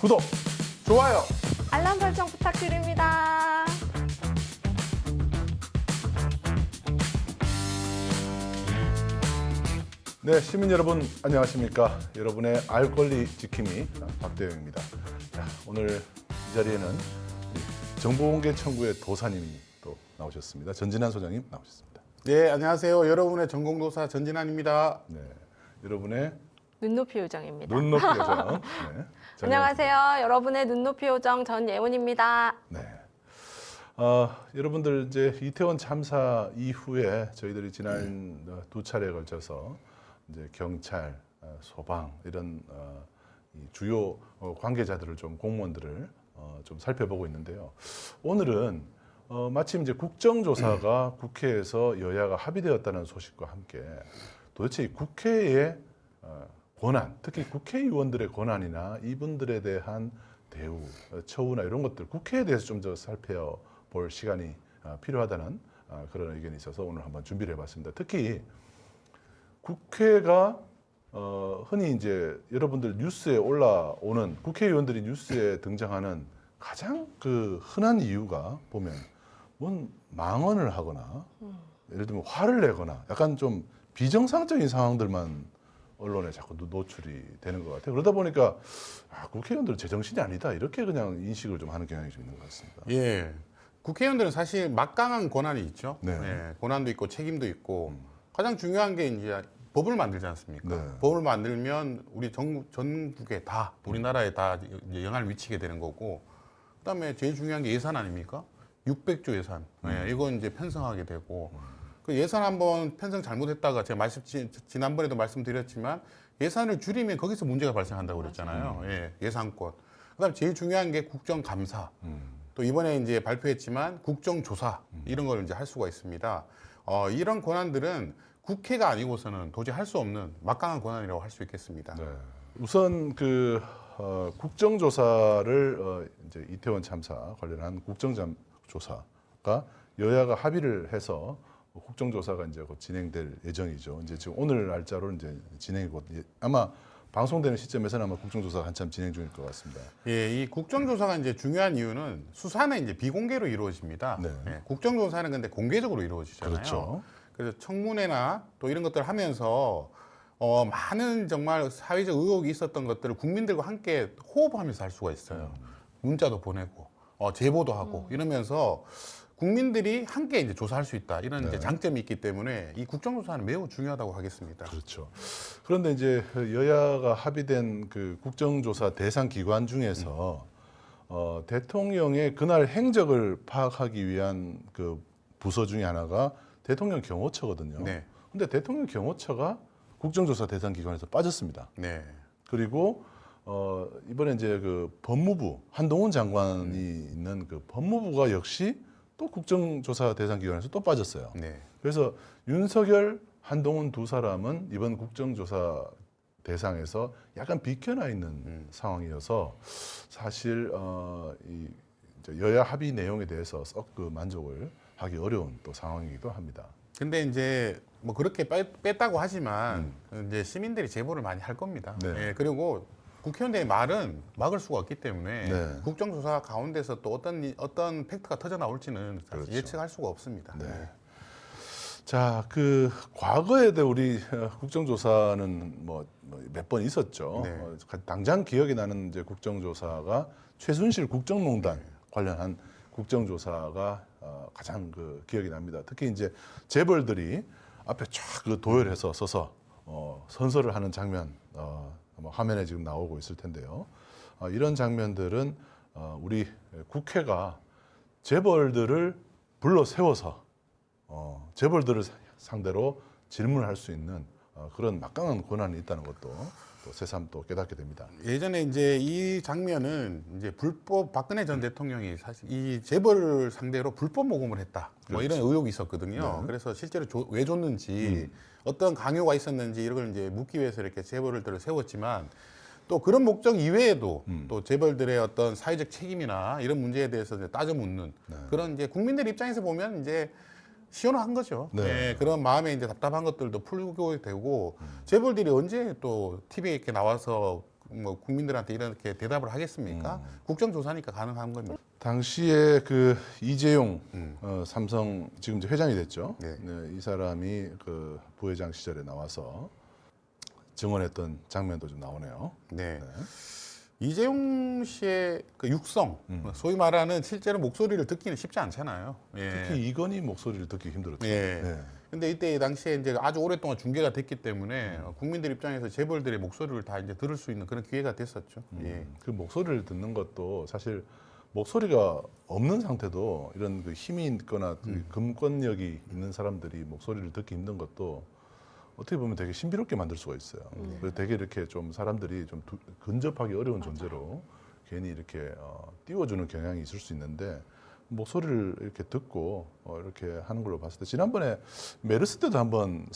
구독, 좋아요. 알람 설정 부탁드립니다. 네, 시민 여러분 안녕하십니까? 여러분의 알 권리 지킴이 박대영입니다. 자, 오늘 이 자리에는 정보공개 청구의 도사님이 또 나오셨습니다. 전진환 소장님 나오셨습니다. 네, 안녕하세요. 여러분의 전공도사 전진환입니다. 네, 여러분의 눈높이 요정입니다. 눈높이 요정. 네, 안녕하세요. 여러분의 눈높이 요정 전예원입니다. 네. 여러분들 이제 이태원 참사 이후에 저희들이 지난 두 차례에 걸쳐서 이제 경찰, 소방 이런 이 주요 관계자들을 좀 공무원들을 좀 살펴보고 있는데요. 오늘은 마침 이제 국정조사가 국회에서 여야가 합의되었다는 소식과 함께 도대체 이 국회의 권한, 특히 국회의원들의 권한이나 이분들에 대한 대우, 처우나 이런 것들 국회에 대해서 좀 더 살펴볼 시간이 필요하다는 그런 의견이 있어서 오늘 한번 준비를 해봤습니다. 특히 국회가 흔히 이제 여러분들 뉴스에 올라오는 국회의원들이 뉴스에 등장하는 가장 그 흔한 이유가 보면 뭔 망언을 하거나 예를 들면 화를 내거나 약간 좀 비정상적인 상황들만 언론에 자꾸 노출이 되는 것 같아요. 그러다 보니까 국회의원들은 제정신이 아니다 이렇게 그냥 인식을 좀 하는 경향이 좀 있는 것 같습니다. 예, 국회의원들은 사실 막강한 권한이 있죠. 네. 예, 권한도 있고 책임도 있고 가장 중요한 게 이제 법을 만들지 않습니까? 네. 법을 만들면 우리 전국에 다 우리나라에 다 이제 영향을 미치게 되는 거고, 그다음에 제일 중요한 게 예산 아닙니까? 600조 예산. 예, 이건 이제 편성하게 되고. 그 예산 한번 편성 잘못했다가 제가 지난번에도 말씀드렸지만 예산을 줄이면 거기서 문제가 발생한다고 그랬잖아요. 예, 예산권. 그다음 제일 중요한 게 국정감사. 또 이번에 이제 발표했지만 국정조사 이런 걸 이제 할 수가 있습니다. 이런 권한들은 국회가 아니고서는 도저히 할 수 없는 막강한 권한이라고 할 수 있겠습니다. 네. 우선 그 국정조사를 이제 이태원 참사 관련한 국정조사가 여야가 합의를 해서 국정조사가 이제 곧 진행될 예정이죠. 이제 지금 오늘 날짜로 이제 진행이 곧 아마 방송되는 시점에서는 아마 국정조사가 한참 진행 중일 것 같습니다. 예, 이 국정조사가 이제 중요한 이유는 수사는 이제 비공개로 이루어집니다. 네. 예, 국정조사는 근데 공개적으로 이루어지잖아요. 그렇죠. 그래서 청문회나 또 이런 것들을 하면서 많은 정말 사회적 의혹이 있었던 것들을 국민들과 함께 호흡하면서 할 수가 있어요. 문자도 보내고 제보도 하고 이러면서 국민들이 함께 이제 조사할 수 있다 이런 이제 장점이 있기 때문에 이 국정조사는 매우 중요하다고 하겠습니다. 그렇죠. 그런데 이제 여야가 합의된 그 국정조사 대상 기관 중에서 대통령의 그날 행적을 파악하기 위한 그 부서 중에 하나가 대통령 경호처거든요. 네. 근데 대통령 경호처가 국정조사 대상 기관에서 빠졌습니다. 네. 그리고 이번에 이제 그 법무부 한동훈 장관이 있는 그 법무부가 역시 또 국정조사 대상 기관에서 또 빠졌어요. 네. 그래서 그래서 윤석열, 한동훈 두 사람은 이번 국정조사 대상에서 약간 비켜나 있는 상황이어서 사실 이 여야 합의 내용에 대해서 썩 그 만족을 하기 어려운 또 상황이기도 합니다. 근데 이제 뭐 그렇게 뺐다고 하지만 이제 시민들이 제보를 많이 할 겁니다. 네. 예, 그리고 국회의원들의 말은 막을 수가 없기 때문에 네. 국정조사 가운데서 또 어떤 팩트가 터져 나올지는 사실 그렇죠. 예측할 수가 없습니다. 네. 자, 그 과거에도 우리 국정조사는 뭐 몇 번 있었죠. 네. 당장 기억이 나는 이제 국정조사가 최순실 국정농단 관련한 국정조사가 가장 그 기억이 납니다. 특히 이제 재벌들이 앞에 쫙 그 도열해서 서서 선서를 하는 장면 화면에 지금 나오고 있을 텐데요. 이런 장면들은 우리 국회가 재벌들을 불러 세워서 재벌들을 상대로 질문할 수 있는 그런 막강한 권한이 있다는 것도 또 새삼 또 깨닫게 됩니다. 예전에 이제 이 장면은 이제 불법 박근혜 전 대통령이 사실 이 재벌을 상대로 불법 모금을 했다. 뭐 이런 의혹이 있었거든요. 네. 그래서 실제로 왜 줬는지 어떤 강요가 있었는지 이런 걸 이제 묻기 위해서 이렇게 재벌들을 세웠지만 또 그런 목적 이외에도 또 재벌들의 어떤 사회적 책임이나 이런 문제에 대해서 이제 따져 묻는 그런 이제 국민들 입장에서 보면 이제 시원한 거죠. 네. 네, 그런 마음에 이제 답답한 것들도 풀고 되고 재벌들이 언제 또 TV에 이렇게 나와서 뭐 국민들한테 이렇게 대답을 하겠습니까? 국정조사니까 가능한 겁니다. 당시에 그 이재용 삼성 지금 이제 회장이 됐죠. 네. 네, 이 사람이 그 부회장 시절에 나와서 증언했던 장면도 좀 나오네요. 네. 이재용 씨의 그 육성, 소위 말하는 실제로 목소리를 듣기는 쉽지 않잖아요. 예. 특히 이건희 목소리를 듣기 힘들었죠. 예. 네. 근데 이때 당시에 이제 아주 오랫동안 중계가 됐기 때문에 국민들 입장에서 재벌들의 목소리를 다 이제 들을 수 있는 그런 기회가 됐었죠. 예. 그 목소리를 듣는 것도 사실 목소리가 없는 상태도 이런 그 힘이 있거나 그 금권력이 있는 사람들이 목소리를 듣기 힘든 것도 어떻게 보면 되게 신비롭게 만들 수가 있어요. 그래서 되게 이렇게 좀 사람들이 좀 근접하기 어려운 존재로 괜히 이렇게 띄워주는 경향이 있을 수 있는데 목소리를 이렇게 듣고 이렇게 하는 걸로 봤을 때 지난번에 메르스 때도 한번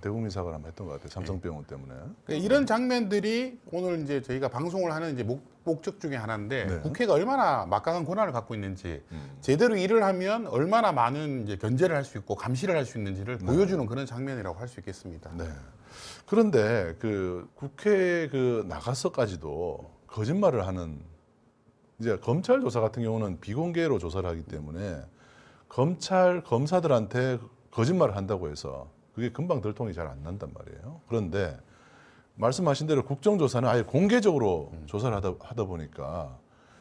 대국민 사과를 한번 했던 것 같아요. 삼성병원 때문에. 그러니까 이런 장면들이 오늘 이제 저희가 방송을 하는 이제 목적 중에 하나인데 네. 국회가 얼마나 막강한 권한을 갖고 있는지 제대로 일을 하면 얼마나 많은 이제 견제를 할 수 있고 감시를 할 수 있는지를 보여주는 그런 장면이라고 할 수 있겠습니다. 네. 그런데 그 국회 그 나가서까지도 거짓말을 하는 이제 검찰 조사 같은 경우는 비공개로 조사를 하기 때문에 검사들한테 거짓말을 한다고 해서 그게 금방 들통이 잘 안 난단 말이에요. 그런데 말씀하신 대로 국정조사는 아예 공개적으로 조사를 하다 보니까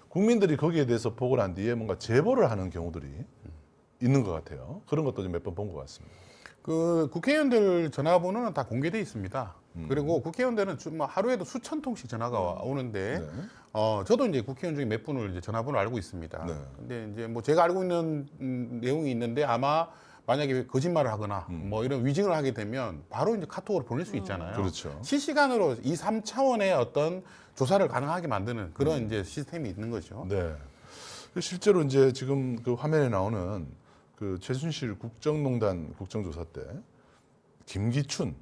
국민들이 거기에 대해서 보고 난 뒤에 뭔가 제보를 하는 경우들이 있는 것 같아요. 그런 것도 몇 번 본 것 같습니다. 그 국회의원들 전화번호는 다 공개돼 있습니다. 그리고 국회의원들은 뭐 하루에도 수천 통씩 전화가 오는데 네. 저도 이제 국회의원 중에 몇 분을 이제 전화번호 알고 있습니다. 네. 근데 이제 뭐 제가 알고 있는 내용이 있는데 아마 만약에 거짓말을 하거나 뭐 이런 위증을 하게 되면 바로 이제 카톡으로 보낼 수 있잖아요. 그렇죠. 실시간으로 2, 3차원의 어떤 조사를 가능하게 만드는 그런 이제 시스템이 있는 거죠. 네. 실제로 이제 지금 그 화면에 나오는 그 최순실 국정농단 국정조사 때 김기춘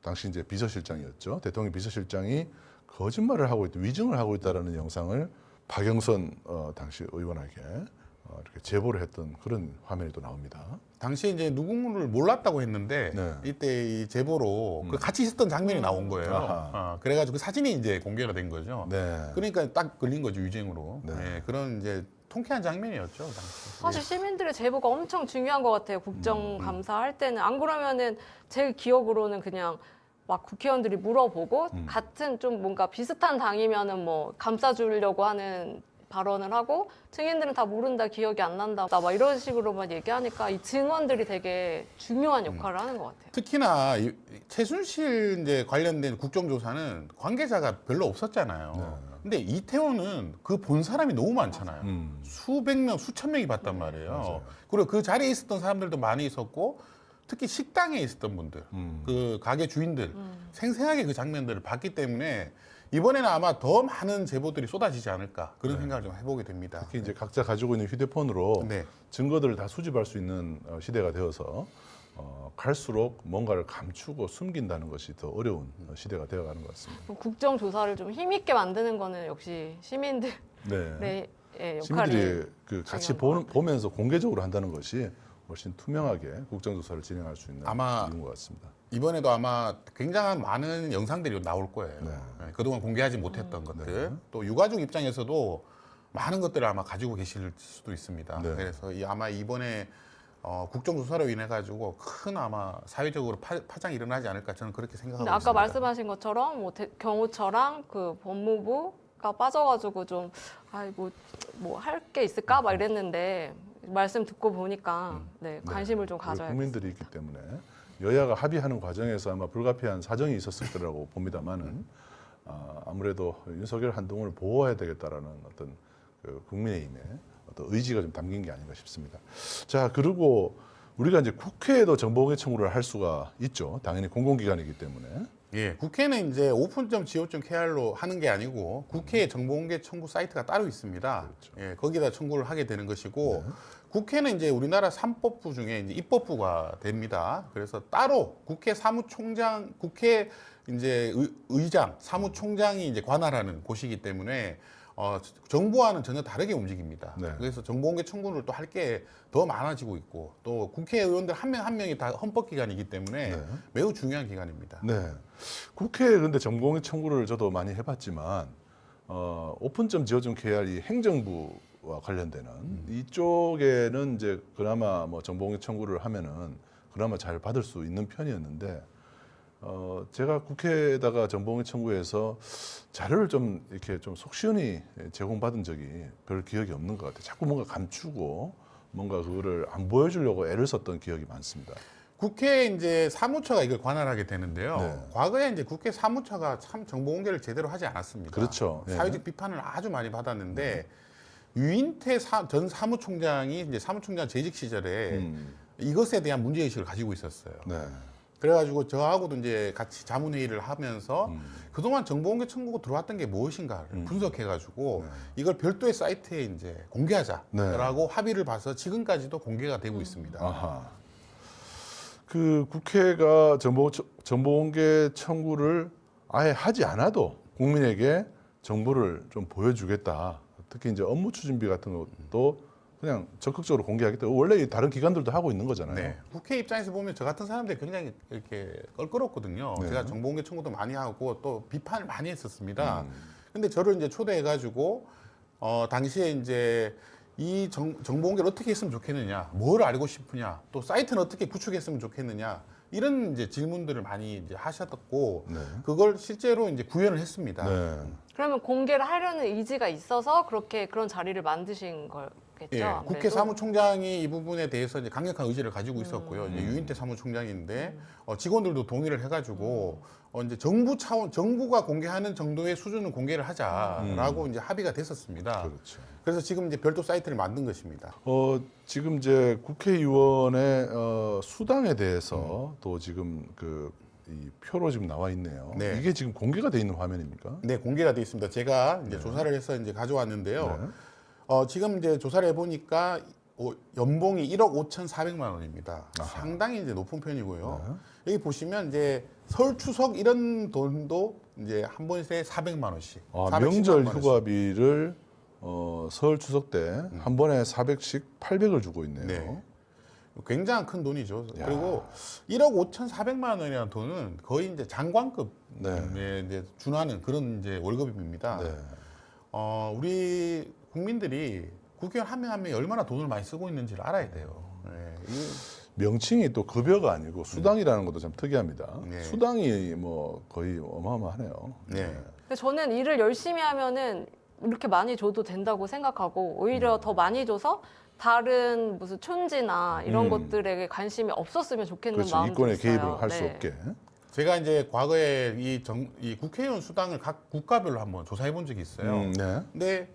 당시 이제 비서실장이었죠. 대통령 비서실장이 거짓말을 하고 있다, 위증을 하고 있다라는 영상을 박영선 당시 의원에게 이렇게 제보를 했던 그런 화면이 또 나옵니다. 당시에 이제 누구를 몰랐다고 했는데 네. 이때 이 제보로 그 같이 있었던 장면이 나온 거예요. 아하. 그래가지고 그 사진이 이제 공개가 된 거죠. 네. 그러니까 딱 걸린 거죠, 위증으로. 네. 네, 그런 이제 통쾌한 장면이었죠. 당시. 사실 시민들의 제보가 엄청 중요한 것 같아요. 국정감사할 때는. 안 그러면은 제 기억으로는 그냥 막 국회의원들이 물어보고 같은 좀 뭔가 비슷한 당이면은 뭐 감싸주려고 하는 발언을 하고 증인들은 다 모른다, 기억이 안 난다, 막 이런 식으로만 얘기하니까 이 증언들이 되게 중요한 역할을 하는 것 같아요. 특히나 이 최순실 이제 관련된 국정조사는 관계자가 별로 없었잖아요. 근데 이태원은 그 본 사람이 너무 많잖아요. 수백 명, 수천 명이 봤단 말이에요. 맞아요. 그리고 그 자리에 있었던 사람들도 많이 있었고 특히 식당에 있었던 분들, 그 가게 주인들 생생하게 그 장면들을 봤기 때문에 이번에는 아마 더 많은 제보들이 쏟아지지 않을까 그런 생각을 좀 해보게 됩니다. 특히 이제 각자 가지고 있는 휴대폰으로 네. 증거들을 다 수집할 수 있는 시대가 되어서 갈수록 뭔가를 감추고 숨긴다는 것이 더 어려운 시대가 되어가는 것 같습니다. 국정조사를 좀 힘있게 만드는 거는 역시 시민들의 네. 역할이 시민들이 그 같이 중요한 것 보면서 공개적으로 한다는 것이 훨씬 투명하게 국정조사를 진행할 수 있는 아마 이유인 것 같습니다. 이번에도 아마 굉장한 많은 영상들이 나올 거예요. 네. 네, 그동안 공개하지 못했던 것들. 또 유가족 입장에서도 많은 것들을 아마 가지고 계실 수도 있습니다. 네. 그래서 아마 이번에 국정조사로 인해 가지고 큰 아마 사회적으로 파장이 일어나지 않을까 저는 그렇게 생각하고 근데 아까 있습니다. 말씀하신 것처럼 뭐 경호처랑 그 법무부가 빠져가지고 좀 아이고 뭐 할 게 있을까 막 이랬는데 말씀 듣고 보니까 관심을 좀 우리 가져야 국민들이 있기 때문에 여야가 합의하는 과정에서 아마 불가피한 사정이 있었을 거라고 봅니다만은 아무래도 윤석열 한동훈을 보호해야 되겠다라는 어떤 그 국민의힘의 어떤 의지가 좀 담긴 게 아닌가 싶습니다. 자, 그리고 우리가 이제 국회에도 정보공개 청구를 할 수가 있죠. 당연히 공공기관이기 때문에. 예, 국회는 이제 open.go.kr로 하는 게 아니고 국회 정보공개 청구 사이트가 따로 있습니다. 그렇죠. 예, 거기다 청구를 하게 되는 것이고 국회는 이제 우리나라 3법부 중에 이제 입법부가 됩니다. 그래서 따로 국회 사무총장, 국회 이제 의장, 사무총장이 이제 관할하는 곳이기 때문에 정부와는 전혀 다르게 움직입니다. 네. 그래서 정보공개 청구를 또 할 게 더 많아지고 있고 또 국회의원들 한 명 한 명이 다 헌법기관이기 때문에 네. 매우 중요한 기관입니다. 네. 국회에 근데 정보공개 청구를 저도 많이 해봤지만 오픈점 지어준 KR 이 행정부와 관련되는 이쪽에는 이제 그나마 뭐 정보공개 청구를 하면은 그나마 잘 받을 수 있는 편이었는데 제가 국회에다가 정보공개 청구해서 자료를 좀 이렇게 좀 속 시원히 제공받은 적이 별 기억이 없는 것 같아요. 자꾸 뭔가 감추고 뭔가 그거를 안 보여주려고 애를 썼던 기억이 많습니다. 국회 이제 사무처가 이걸 관할하게 되는데요. 네. 과거에 이제 국회 사무처가 참 정보 공개를 제대로 하지 않았습니다. 그렇죠. 네. 사회적 비판을 아주 많이 받았는데 유인태 전 사무총장이 이제 사무총장 재직 시절에 이것에 대한 문제 의식을 가지고 있었어요. 네. 그래가지고 저하고도 이제 같이 자문회의를 하면서 그동안 정보공개 청구가 들어왔던 게 무엇인가를 분석해가지고 이걸 별도의 사이트에 이제 공개하자라고 합의를 봐서 지금까지도 공개가 되고 있습니다. 아하. 그 국회가 정보공개 청구를 아예 하지 않아도 국민에게 정보를 좀 보여주겠다. 특히 이제 업무 추진비 같은 것도 그냥 적극적으로 공개하겠다. 원래 다른 기관들도 하고 있는 거잖아요. 네. 국회 입장에서 보면 저 같은 사람들이 굉장히 이렇게 껄끄럽거든요. 네. 제가 정보공개 청구도 많이 하고 또 비판을 많이 했었습니다. 근데 저를 이제 초대해가지고 당시에 이제 이 정보공개를 어떻게 했으면 좋겠느냐, 뭘 알고 싶으냐, 또 사이트는 어떻게 구축했으면 좋겠느냐 이런 이제 질문들을 많이 이제 하셨고 네. 그걸 실제로 이제 구현을 했습니다. 네. 그러면 공개를 하려는 의지가 있어서 그렇게 그런 자리를 만드신 거겠죠? 예, 아무래도? 국회 사무총장이 이 부분에 대해서 이제 강력한 의지를 가지고 있었고요. 이제 유인태 사무총장인데 직원들도 동의를 해가지고 이제 정부 차원, 정부가 공개하는 정도의 수준을 공개를 하자라고 이제 합의가 됐었습니다. 그렇죠. 그래서 지금 이제 별도 사이트를 만든 것입니다. 지금 이제 국회의원의 수당에 대해서 또 지금 이 표로 지금 나와 있네요. 네. 이게 지금 공개가 돼 있는 화면입니까? 네, 공개가 되어 있습니다. 제가 이제 조사를 해서 이제 가져왔는데요. 네. 지금 이제 조사를 해보니까 연봉이 1억 5,400만 원입니다. 아하. 상당히 이제 높은 편이고요. 네. 여기 보시면 이제 설 추석 이런 돈도 이제 한 번에 400만 원씩. 아, 410만 명절 원씩. 휴가비를 설 추석 때 한 번에 400씩 800을 주고 있네요. 네. 굉장히 큰 돈이죠. 야. 그리고 1억 5,400만 원이라는 돈은 거의 이제 장관급에 네. 이제 준하는 그런 이제 월급입니다. 네. 우리 국민들이 국회의원 한 명 한 명이 얼마나 돈을 많이 쓰고 있는지를 알아야 돼요. 네. 명칭이 또 급여가 아니고 수당이라는 것도 참 특이합니다. 네. 수당이 뭐 거의 어마어마하네요. 네. 근데 저는 일을 열심히 하면은 이렇게 많이 줘도 된다고 생각하고 오히려 더 많이 줘서 다른 무슨 촌지나 이런 것들에게 관심이 없었으면 좋겠는 그렇죠. 마음도 이권의 있어요. 개입을 할 수 네. 없게. 제가 이제 과거에 이 국회의원 수당을 각 국가별로 한번 조사해 본 적이 있어요. 네. 근데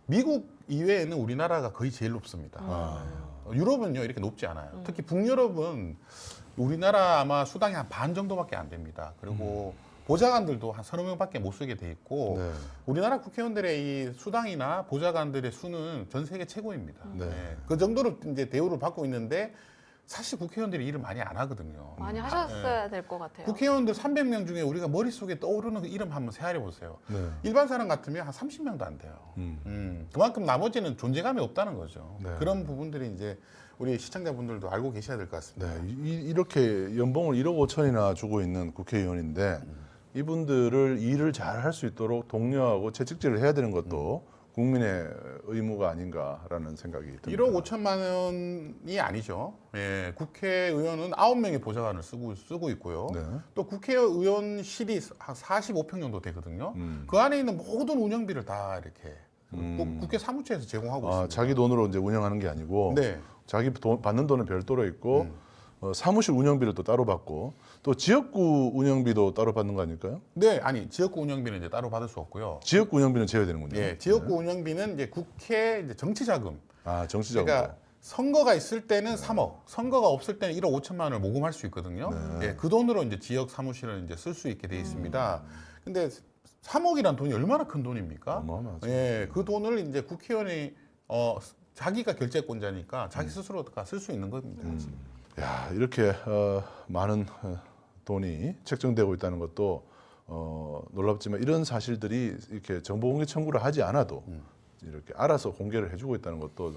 미국 이외에는 우리나라가 거의 제일 높습니다. 유럽은요 이렇게 높지 않아요. 특히 북유럽은 우리나라 아마 수당이 한 반 정도밖에 안 됩니다. 그리고 보좌관들도 한 30명밖에 못 쓰게 돼 있고 네. 우리나라 국회의원들의 이 수당이나 보좌관들의 수는 전 세계 최고입니다. 네. 네. 그 정도로 이제 대우를 받고 있는데 사실 국회의원들이 일을 많이 안 하거든요. 많이 하셨어야 될 것 같아요. 국회의원들 300명 중에 우리가 머릿속에 떠오르는 그 이름 한번 세알해 보세요. 네. 일반 사람 같으면 한 30명도 안 돼요. 그만큼 나머지는 존재감이 없다는 거죠. 네. 그런 부분들이 이제 우리 시청자분들도 알고 계셔야 될 것 같습니다. 네. 이렇게 연봉을 1억 5천이나 주고 있는 국회의원인데 이분들을 일을 잘 할 수 있도록 독려하고 채찍질을 해야 되는 것도 국민의 의무가 아닌가라는 생각이 듭니다. 1억 5천만 원이 아니죠. 예, 국회의원은 9명의 보좌관을 쓰고 있고요. 네. 또 국회의원실이 한 45평 정도 되거든요. 그 안에 있는 모든 운영비를 다 이렇게 국회 사무처에서 제공하고 있습니다. 자기 돈으로 이제 운영하는 게 아니고 네. 자기 받는 돈은 별도로 있고 사무실 운영비를 또 따로 받고 또 지역구 운영비도 따로 받는 거 아닐까요? 네, 아니 지역구 운영비는 이제 따로 받을 수 없고요. 지역구 운영비는 제외되는군요. 예, 지역구 운영비는 이제 국회 이제 정치자금. 정치자금. 그러니까 선거가 있을 때는 3억, 선거가 없을 때는 1억 5천만 원을 모금할 수 있거든요. 네. 예, 그 돈으로 이제 지역 사무실을 이제 쓸 수 있게 돼 있습니다. 근데 3억이란 돈이 얼마나 큰 돈입니까? 어마어마하죠. 예, 그 돈을 이제 국회의원이 자기가 결재권자니까 자기 스스로가 쓸 수 있는 겁니다. 야, 이렇게 많은 돈이 책정되고 있다는 것도 놀랍지만 이런 사실들이 이렇게 정보공개 청구를 하지 않아도 이렇게 알아서 공개를 해주고 있다는 것도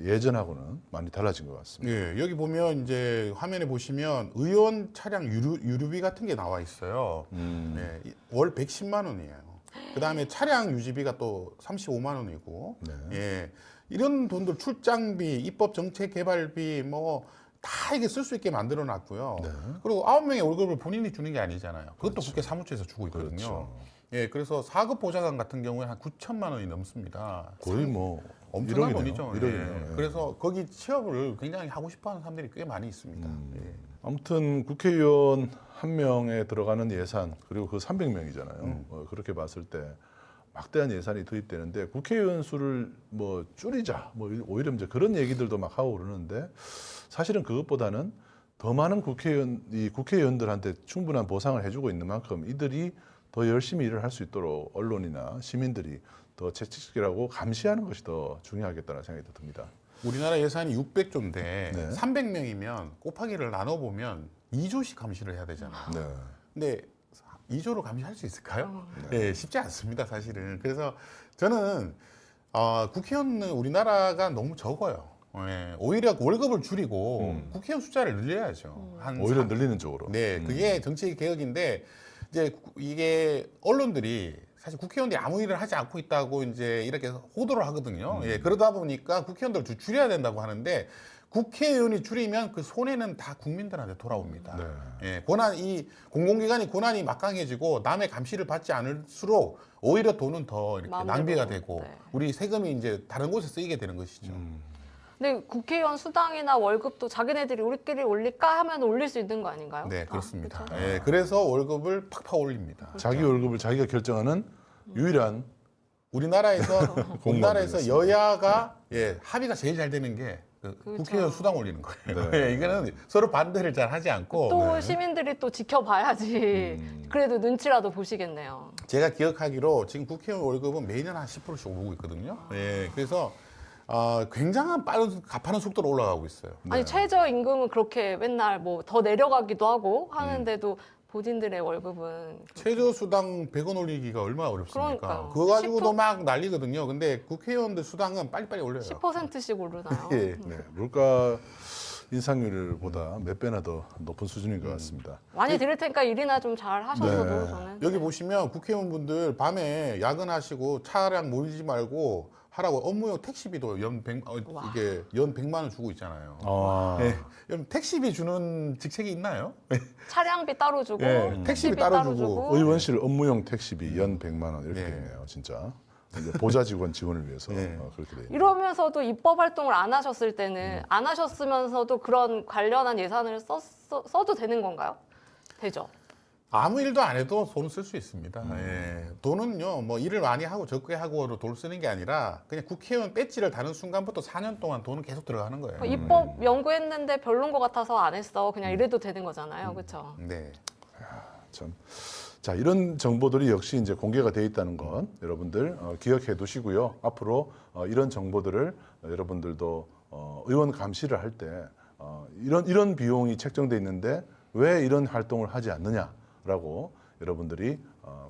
예전하고는 많이 달라진 것 같습니다. 예, 여기 보면 이제 화면에 보시면 의원 차량 유류비 같은 게 나와 있어요. 예, 월 110만 원이에요. 그다음에 차량 유지비가 또 35만 원이고, 네. 예, 이런 돈들 출장비, 입법 정책 개발비 뭐 다 이게 쓸 수 있게 만들어 놨고요. 네. 그리고 9명의 월급을 본인이 주는 게 아니잖아요. 그것도 국회 사무처에서 주고 있거든요. 그렇죠. 예, 그래서 4급 보좌관 같은 경우에 한 9천만 원이 넘습니다. 거의 뭐 엄청난 1억이네요. 돈이죠. 1억이네요. 예. 그래서 거기 취업을 굉장히 하고 싶어하는 사람들이 꽤 많이 있습니다. 예. 아무튼 국회의원 한 명에 들어가는 예산 그리고 그 300명이잖아요. 그렇게 봤을 때 막대한 예산이 투입되는데 국회의원 수를 뭐 줄이자, 뭐 오히려 이제 그런 얘기들도 막 하고 그러는데 사실은 그것보다는 더 많은 국회의원들한테 충분한 보상을 해주고 있는 만큼 이들이 더 열심히 일을 할 수 있도록 언론이나 시민들이 더 책임지고 감시하는 것이 더 중요하겠다는 생각이 듭니다. 우리나라 예산이 600조인데 네. 300명이면 곱하기를 나눠보면 2조씩 감시를 해야 되잖아요. 네. 근데 2조로 감시할 수 있을까요? 네, 쉽지 않습니다, 사실은. 그래서 저는 국회의원은 우리나라가 너무 적어요. 예, 오히려 월급을 줄이고 국회의원 숫자를 늘려야죠. 한 오히려 사- 늘리는 쪽으로. 네, 그게 정치 개혁인데 이제 이게 언론들이 사실 국회의원들이 아무 일을 하지 않고 있다고 이제 이렇게 호도를 하거든요. 예, 그러다 보니까 국회의원들 줄여야 된다고 하는데 국회의원이 줄이면 그 손해는 다 국민들한테 돌아옵니다. 네. 예, 이 공공기관이 권한이 막강해지고 남의 감시를 받지 않을수록 오히려 돈은 더 이렇게 마음대로. 낭비가 되고 네. 우리 세금이 이제 다른 곳에 쓰이게 되는 것이죠. 근데 국회의원 수당이나 월급도 자기네들이 우리끼리 올릴까 하면 올릴 수 있는 거 아닌가요? 네, 그렇습니다. 그렇죠? 예, 그래서 월급을 팍팍 올립니다. 자기 월급을 자기가 결정하는 유일한 우리나라에서 우리나라에서 되겠습니다. 여야가 합의가 제일 잘 되는 게 그렇죠. 국회의원 수당 올리는 거예요. 네. 예, 이거는 서로 반대를 잘 하지 않고 또 시민들이 또 지켜봐야지. 그래도 눈치라도 보시겠네요. 제가 기억하기로 지금 국회의원 월급은 매년 한 10%씩 오르고 있거든요. 예, 그래서 굉장한 빠른 가파른 속도로 올라가고 있어요. 아니 최저임금은 그렇게 맨날 뭐 더 내려가기도 하고 하는데도 본인들의 월급은 최저 수당 100원 올리기가 얼마나 어렵습니까? 그러니까요. 그거 가지고도 10% 막 난리거든요. 근데 국회의원들 수당은 빨리빨리 올려요. 10%씩 오르나요? 예. 네, 물가 인상률보다 몇 배나 더 높은 수준인 것 같습니다. 많이 드릴 테니까 일이나 좀 잘 하셔서도 네. 저는 여기 보시면 국회의원분들 밤에 야근하시고 차량 몰지 말고 하라고 업무용 택시비도 연 100만 원 주고 있잖아요. 네. 여러분 택시비 주는 직책이 있나요? 차량비 따로 주고 예, 택시비 따로 주고. 의원실 업무용 택시비 연 100만 원 이렇게 네. 되네요, 진짜. 이제 보좌 직원 지원을 위해서 네. 그렇게 돼 있네요. 이러면서도 입법 활동을 안 하셨을 때는 안 하셨으면서도 그런 관련한 예산을 써도 되는 건가요? 되죠. 아무 일도 안 해도 돈 쓸 수 있습니다. 예. 돈은요, 뭐 일을 많이 하고 적게 하고로 돈 쓰는 게 아니라 그냥 국회의원 배지를 다는 순간부터 4년 동안 돈은 계속 들어가는 거예요. 입법 연구했는데 별론 것 같아서 안 했어. 그냥 이래도 되는 거잖아요. 그렇죠? 네. 참. 자, 이런 정보들이 역시 이제 공개가 돼 있다는 건 여러분들 기억해 두시고요. 앞으로 이런 정보들을 여러분들도 의원 감시를 할 때 이런 비용이 책정돼 있는데 왜 이런 활동을 하지 않느냐라고 여러분들이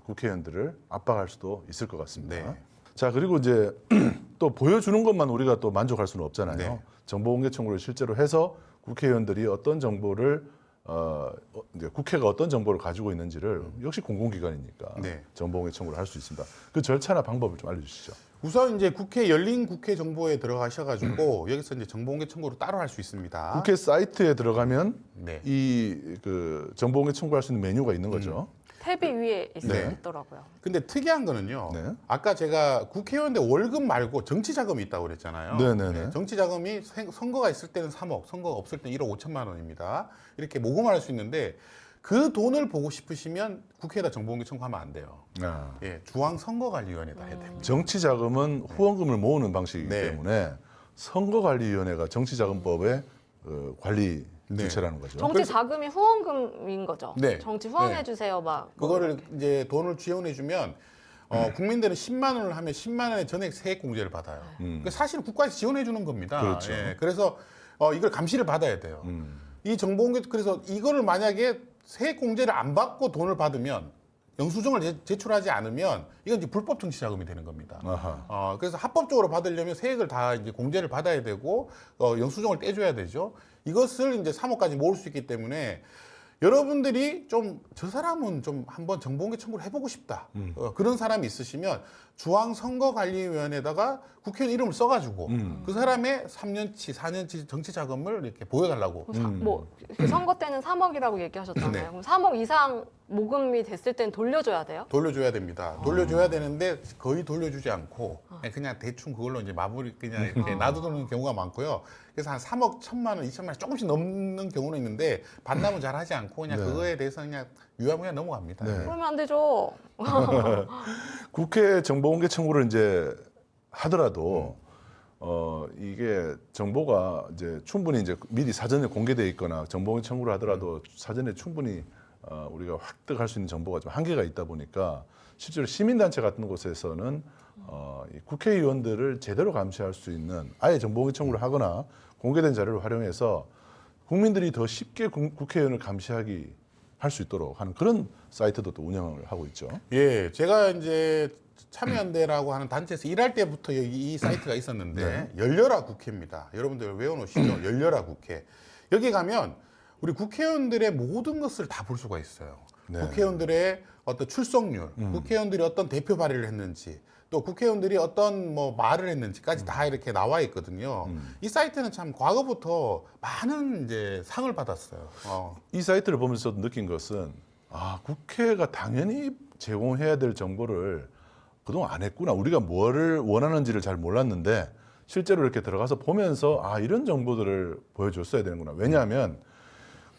국회의원들을 압박할 수도 있을 것 같습니다. 네. 자, 그리고 이제 또 보여주는 것만 우리가 또 만족할 수는 없잖아요. 네. 정보공개 청구를 실제로 해서 국회의원들이 어떤 정보를 이제 국회가 어떤 정보를 가지고 있는지를 역시 공공기관이니까 네. 정보공개 청구를 할 수 있습니다. 그 절차나 방법을 좀 알려주시죠. 우선 이제 열린 국회 정보에 들어가셔가지고 여기서 이제 정보공개 청구를 따로 할 수 있습니다. 국회 사이트에 들어가면 네. 이 그 정보공개 청구할 수 있는 메뉴가 있는 거죠. 탭이 위에 네. 있더라고요. 근데 특이한 거는요. 네. 아까 제가 국회의원들 월급 말고 정치 자금이 있다고 그랬잖아요. 네네네. 정치 자금이 선거가 있을 때는 3억, 선거가 없을 때는 1억 5천만 원입니다. 이렇게 모금할 수 있는데 그 돈을 보고 싶으시면 국회에다 정보공개 청구하면 안 돼요. 아. 예, 중앙선거관리위원회에다 해야 됩니다. 정치 자금은 후원금을 모으는 방식이기 네. 때문에 선거관리위원회가 정치자금법의 관리 네. 주체라는 거죠. 정치 자금이 후원금인 거죠. 네. 정치 후원해 주세요, 막. 그거를 이제 돈을 지원해주면 국민들은 10만 원을 하면 10만 원의 전액 세액 공제를 받아요. 그 사실 국가에서 지원해주는 겁니다. 그렇죠. 예, 그래서 이걸 감시를 받아야 돼요. 이 정보공개 그래서 이거를 만약에 세액 공제를 안 받고 돈을 받으면 영수증을 제출하지 않으면 이건 이제 불법 정치 자금이 되는 겁니다. 아하. 그래서 합법적으로 받으려면 세액을 다 이제 공제를 받아야 되고 영수증을 떼줘야 되죠. 이것을 이제 3억까지 모을 수 있기 때문에 여러분들이 좀 저 사람은 좀 한번 정보공개 청구를 해보고 싶다. 그런 사람이 있으시면 중앙선거관리위원회에다가 국회의원 이름을 써가지고 그 사람의 3년치, 4년치 정치 자금을 이렇게 보여달라고. 뭐 선거 때는 3억이라고 얘기하셨잖아요. 네. 그럼 3억 이상 모금이 됐을 땐 돌려줘야 돼요? 돌려줘야 됩니다. 돌려줘야 되는데 거의 돌려주지 않고 그냥 대충 그걸로 이제 마무리 그냥 이렇게 놔두는 경우가 많고요. 그래서 한 3억 1,000만 원, 2천만 원 조금씩 넘는 경우는 있는데 반납은 잘 하지 않고 그냥 네. 그거에 대해서 그냥 유야무야 넘어갑니다. 네. 그러면 안 되죠. 국회 정보공개 청구를 이제 하더라도 이게 정보가 이제 충분히 이제 미리 사전에 공개돼 있거나 정보공개 청구를 하더라도 사전에 충분히 우리가 획득할 수 있는 정보가 좀 한계가 있다 보니까 실제로 시민단체 같은 곳에서는 이 국회의원들을 제대로 감시할 수 있는 아예 정보공개 청구를 하거나 공개된 자료를 활용해서 국민들이 더 쉽게 국회의원을 감시하기 할 수 있도록 하는 그런 사이트도 또 운영을 하고 있죠. 예, 제가 이제 참여연대라고 하는 단체에서 일할 때부터 여기 이 사이트가 있었는데 열려라 국회입니다. 여러분들 외워놓으시죠. 열려라 국회. 여기 가면 우리 국회의원들의 모든 것을 다 볼 수가 있어요. 네. 국회의원들의 어떤 출석률, 국회의원들이 어떤 대표 발의를 했는지, 또 국회의원들이 어떤 뭐 말을 했는지까지 다 이렇게 나와 있거든요. 이 사이트는 참 과거부터 많은 이제 상을 받았어요. 이 사이트를 보면서 느낀 것은 국회가 당연히 제공해야 될 정보를 그동안 안 했구나. 우리가 뭐를 원하는지를 잘 몰랐는데 실제로 이렇게 들어가서 보면서 이런 정보들을 보여줬어야 되는구나. 왜냐하면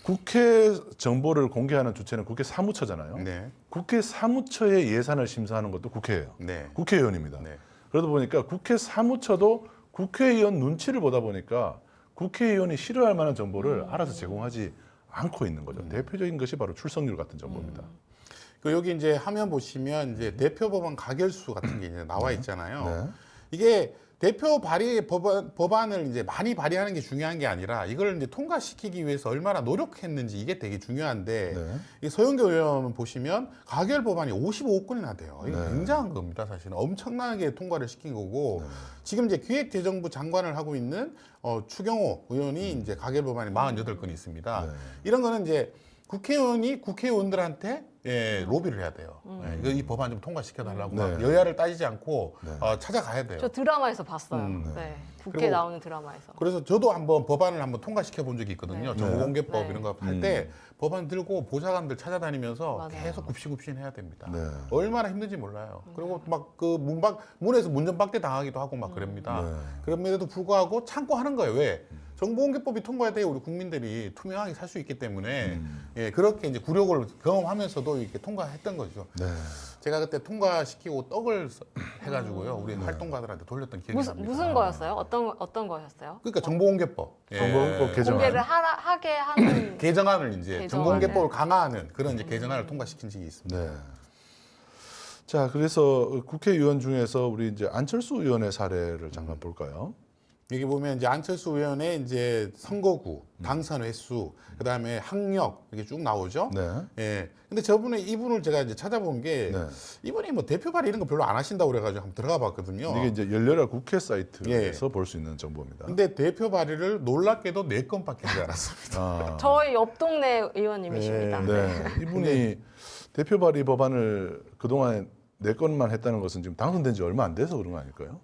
국회 정보를 공개하는 주체는 국회 사무처잖아요. 네. 국회 사무처의 예산을 심사하는 것도 국회예요. 네. 국회의원입니다. 네. 그러다 보니까 국회 사무처도 국회의원 눈치를 보다 보니까 국회의원이 싫어할 만한 정보를 알아서 제공하지 않고 있는 거죠. 대표적인 것이 바로 출석률 같은 정보입니다. 그 여기 이제 화면 보시면 이제 대표 법안 가결수 같은 게 이제 나와 있잖아요. 네. 이게 대표 발의 법안을 이제 많이 발의하는 게 중요한 게 아니라 이걸 이제 통과시키기 위해서 얼마나 노력했는지 이게 되게 중요한데 네. 이 서영교 의원 보시면 가결 법안이 55건이나 돼요. 이거 네. 굉장한 겁니다, 사실은. 엄청나게 통과를 시킨 거고 지금 이제 기획재정부 장관을 하고 있는 추경호 의원이 이제 가결 법안이 48건이 있습니다. 네. 이런 거는 이제 국회의원이 국회의원들한테 로비를 해야 돼요. 이 법안 좀 통과시켜달라고 네. 막 여야를 따지지 않고 네. 찾아가야 돼요. 저 드라마에서 봤어요. 네. 네. 국회 그리고 나오는 드라마에서. 그래서 저도 한번 법안을 한번 통과시켜 본 적이 있거든요. 네. 정보공개법 네. 이런 거 할 때 법안 들고 보좌관들 찾아다니면서 맞아요. 계속 굽신굽신 해야 됩니다. 네. 얼마나 힘든지 몰라요. 그리고 막 그 문에서 문전박대 당하기도 하고 막 그럽니다. 네. 그럼에도 불구하고 참고 하는 거예요. 왜? 정보공개법이 통과해야 돼요. 우리 국민들이 투명하게 살 수 있기 때문에 그렇게 이제 굴욕을 경험하면서도 이렇게 통과했던 거죠. 네. 제가 그때 통과시키고 떡을 해가지고요. 우리 활동가들한테 돌렸던 기억이 납니다. 무슨 거였어요? 어떤 거였어요? 그러니까 정보공개법. 정보공개법 개정안. 공개를 하게 하는 개정안을 이제 개정안을. 정보공개법을 강화하는 그런 이제 개정안을 통과시킨 적이 있습니다. 네. 자, 그래서 국회의원 중에서 우리 이제 안철수 의원의 사례를 잠깐 볼까요? 여기 보면 이제 안철수 의원의 이제 선거구, 당선 횟수, 그다음에 학력 이렇게 쭉 나오죠. 네. 예. 근데 이분을 제가 이제 찾아본 게 네. 이분이 뭐 대표 발의 이런 거 별로 안 하신다고 그래가지고 한번 들어가 봤거든요. 이게 이제 열려라 국회 사이트에서 예. 볼 수 있는 정보입니다. 근데 대표 발의를 놀랍게도 4건밖에 하지 않았습니다. 저희 옆 동네 의원님이십니다. 네. 이분이 대표 발의 법안을 그동안 4건만 했다는 것은 지금 당선된 지 얼마 안 돼서 그런 거 아닐까요?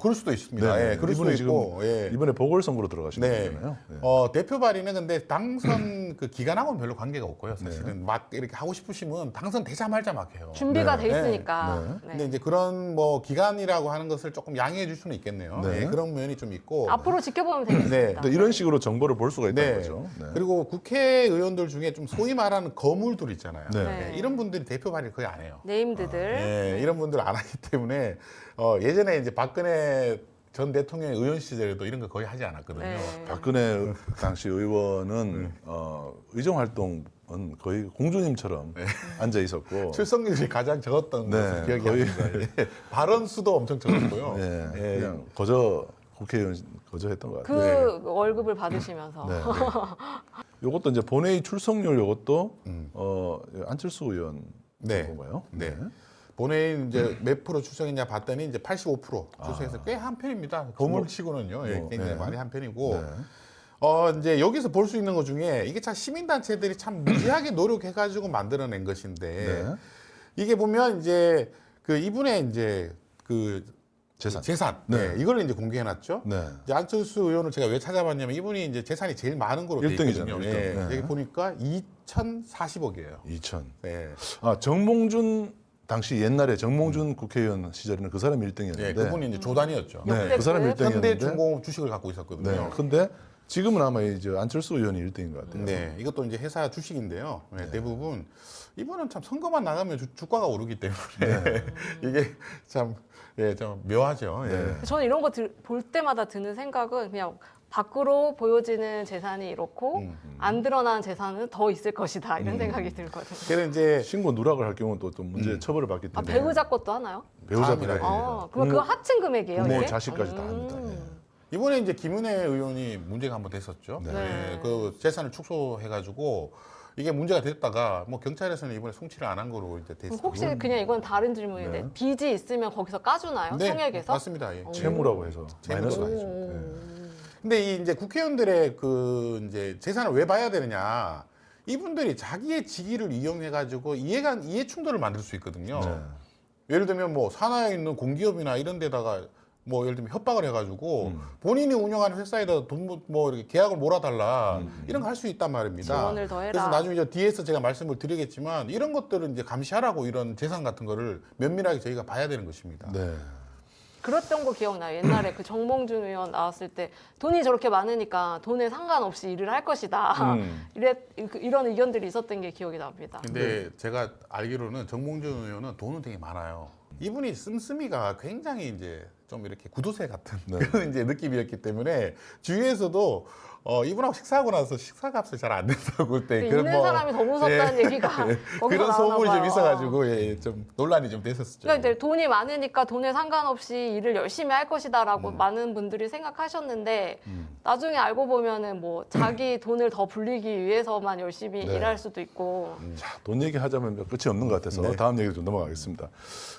그럴 수도 있습니다. 네. 예, 그럴 수도 이분이 있고. 예. 이번에 보궐선거로 들어가신 네. 거잖아요. 네. 대표 발의는 근데 당선 그 기간하고는 별로 관계가 없고요. 사실은 막 이렇게 하고 싶으시면 당선되자 말자 막 해요. 준비가 네. 돼 있으니까. 네. 네. 근데 이제 그런 뭐 기간이라고 하는 것을 조금 양해해 줄 수는 있겠네요. 네. 예, 그런 면이 좀 있고. 앞으로 지켜보면 되겠습니다. 근데 이런 식으로 정보를 볼 수가 있다는 네. 거죠. 네. 그리고 국회의원들 중에 좀 소위 말하는 거물들 있잖아요. 네. 네. 이런 분들이 대표 발의를 거의 안 해요. 네임드들. 예, 이런 분들 안 하기 때문에 예전에 이제 박근혜 전 대통령의 의원 시절에도 이런 거 거의 하지 않았거든요. 네. 박근혜 당시 의원은 의정 활동은 거의 공주님처럼 앉아 있었고 출석률이 가장 적었던 네, 것으로 기억이 거의- 납니다. 예. 발언 수도 엄청 적었고요. 네, 예. 그냥 국회의원 거저했던 것 그 같아요. 월급을 받으시면서. 네. 요것도 이제 본회의 출석률 요것도 안철수 의원 네. 건가요? 네. 본회의 이제 몇 프로 출석했냐 봤더니 이제 85% 출석해서 꽤 한 편입니다. 거물치고는요, 예, 굉장히 네. 많이 한 편이고. 네. 이제 여기서 볼 수 있는 것 중에 이게 참 시민단체들이 참 무지하게 노력해가지고 만들어낸 것인데 네. 이게 보면 이제 그 이분의 이제 그 재산. 네. 이걸 이제 공개해놨죠. 네. 이제 안철수 의원을 제가 왜 찾아봤냐면 이분이 이제 재산이 제일 많은 거로 돼 일등이잖아요, 있거든요. 일등. 예. 네. 여기 보니까 2,040억이에요. 2000. 네. 아, 정몽준 당시 옛날에 정몽준 국회의원 시절에는 그 사람이 1등이었는데 네, 그분이 이제 조단이었죠. 네, 그 사람이 역대급. 1등이었는데 현대중공업 주식을 갖고 네. 있었거든요. 근데 지금은 아마 이제 안철수 의원이 1등인 것 같아요. 네, 이것도 이제 회사 주식인데요. 네, 대부분 이분은 참 선거만 나가면 주가가 오르기 때문에 이게 참, 예, 좀 묘하죠. 예. 네. 저는 이런 거 볼 때마다 드는 생각은 그냥 밖으로 보여지는 재산이 이렇고 안 드러나는 재산은 더 있을 것이다 이런 생각이 들거든요. 그래서 이제 신고 누락을 할 경우는 또 문제 처벌을 받기 아, 때문에 배우자 것도 하나요? 배우자입니다. 다 아, 그거 합친 금액이에요? 부모, 이게? 자식까지 다 합니다. 예. 이번에 이제 김은혜 의원이 문제가 한번 됐었죠. 네. 예, 그 재산을 축소해가지고 이게 문제가 됐다가 뭐 경찰에서는 이번에 송치를 안 한 거로 이제 그럼 됐어요. 혹시 그냥 이건 다른 질문인데 네. 빚이 있으면 거기서 까주나요? 네, 청약에서? 맞습니다. 예. 채무라고 해서 채무로 마이너스가 가야죠. 되죠. 예. 근데 이 이제 국회의원들의 그 이제 재산을 왜 봐야 되느냐? 이분들이 자기의 직위를 이용해 가지고 이해 충돌을 만들 수 있거든요. 네. 예를 들면 뭐 산하에 있는 공기업이나 이런 데다가 뭐 예를 들면 협박을 해가지고 본인이 운영하는 회사에다 돈 뭐 이렇게 계약을 몰아달라 이런 거 할 수 있단 말입니다. 지원을 더 해라. 그래서 나중에 저 뒤에서 제가 말씀을 드리겠지만 이런 것들은 이제 감시하라고 이런 재산 같은 거를 면밀하게 저희가 봐야 되는 것입니다. 네. 그랬던 거 기억나요. 옛날에 그 정몽준 의원 나왔을 때 돈이 저렇게 많으니까 돈에 상관없이 일을 할 것이다. 이런 의견들이 있었던 게 기억이 납니다. 근데 제가 알기로는 정몽준 의원은 돈은 되게 많아요. 이분이 씀씀이가 굉장히 이제 좀 이렇게 구두쇠 같은 그런 이제 느낌이었기 때문에 주위에서도 이분하고 식사하고 나서 식사값을 잘 안 낸다고 그때 있는 사람이 더 무섭다는 얘기가 거기서 그런 나오나 소문이 좀 봐요. 있어가지고 예, 좀 논란이 좀 됐었죠. 그러니까 이제 돈이 많으니까 돈에 상관없이 일을 열심히 할 것이다라고 많은 분들이 생각하셨는데 나중에 알고 보면은 뭐 자기 돈을 더 불리기 위해서만 열심히 네. 일할 수도 있고 자, 돈 얘기하자면 끝이 없는 것 같아서 네. 다음 얘기로 좀 넘어가겠습니다.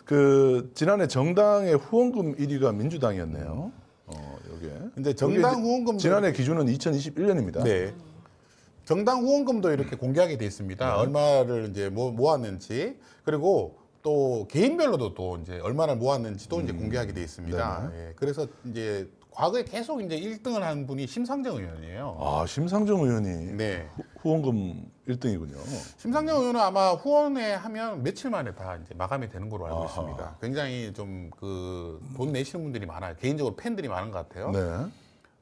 그 지난해 정당의 후원금 1위가 민주당이었네요. 여기에. 근데 정당 후원금도 지난해 기준은 2021년입니다. 네. 정당 후원금도 이렇게 공개하게 돼 있습니다. 얼마를 이제 모았는지 그리고 또 개인별로도 또 이제 얼마나 모았는지도 이제 공개하게 돼 있습니다. 예. 그래서 이제 과거에 계속 이제 1등을 한 분이 심상정 의원이에요. 아, 심상정 의원이 네. 후원금 1등이군요. 심상정 의원은 아마 후원회 하면 며칠 만에 다 이제 마감이 되는 걸로 알고 아하. 있습니다. 굉장히 좀 그 돈 내시는 분들이 많아요. 개인적으로 팬들이 많은 것 같아요. 네.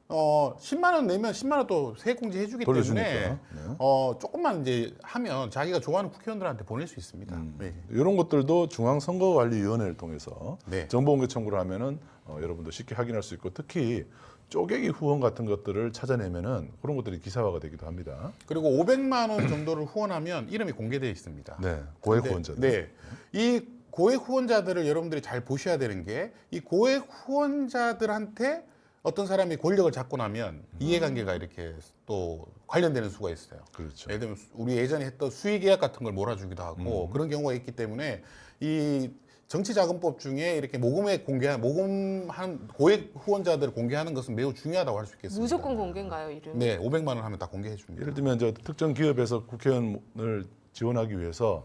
10만 원 내면 10만 원 또 세액공제 해주기 돌려주니까. 때문에 네. 조금만 이제 하면 자기가 좋아하는 국회의원들한테 보낼 수 있습니다. 네. 이런 것들도 중앙선거관리위원회를 통해서 네. 정보공개 청구를 하면은 여러분도 쉽게 확인할 수 있고 특히 쪼개기 후원 같은 것들을 찾아내면은 그런 것들이 기사화가 되기도 합니다. 그리고 500만 원 정도를 후원하면 이름이 공개되어 있습니다. 네, 고액 근데, 후원자들. 네. 이 고액 후원자들을 여러분들이 잘 보셔야 되는 게 이 고액 후원자들한테 어떤 사람이 권력을 잡고 나면 이해관계가 이렇게 또 관련되는 수가 있어요. 그렇죠. 예를 들면 우리 예전에 했던 수의계약 같은 걸 몰아주기도 하고 그런 경우가 있기 때문에 이 정치자금법 중에 이렇게 모금한 고액 후원자들을 공개하는 것은 매우 중요하다고 할 수 있겠습니다. 무조건 공개인가요 이름? 네, 500만 원 하면 다 공개해 줍니다. 예를 들면 저 특정 기업에서 국회의원을 지원하기 위해서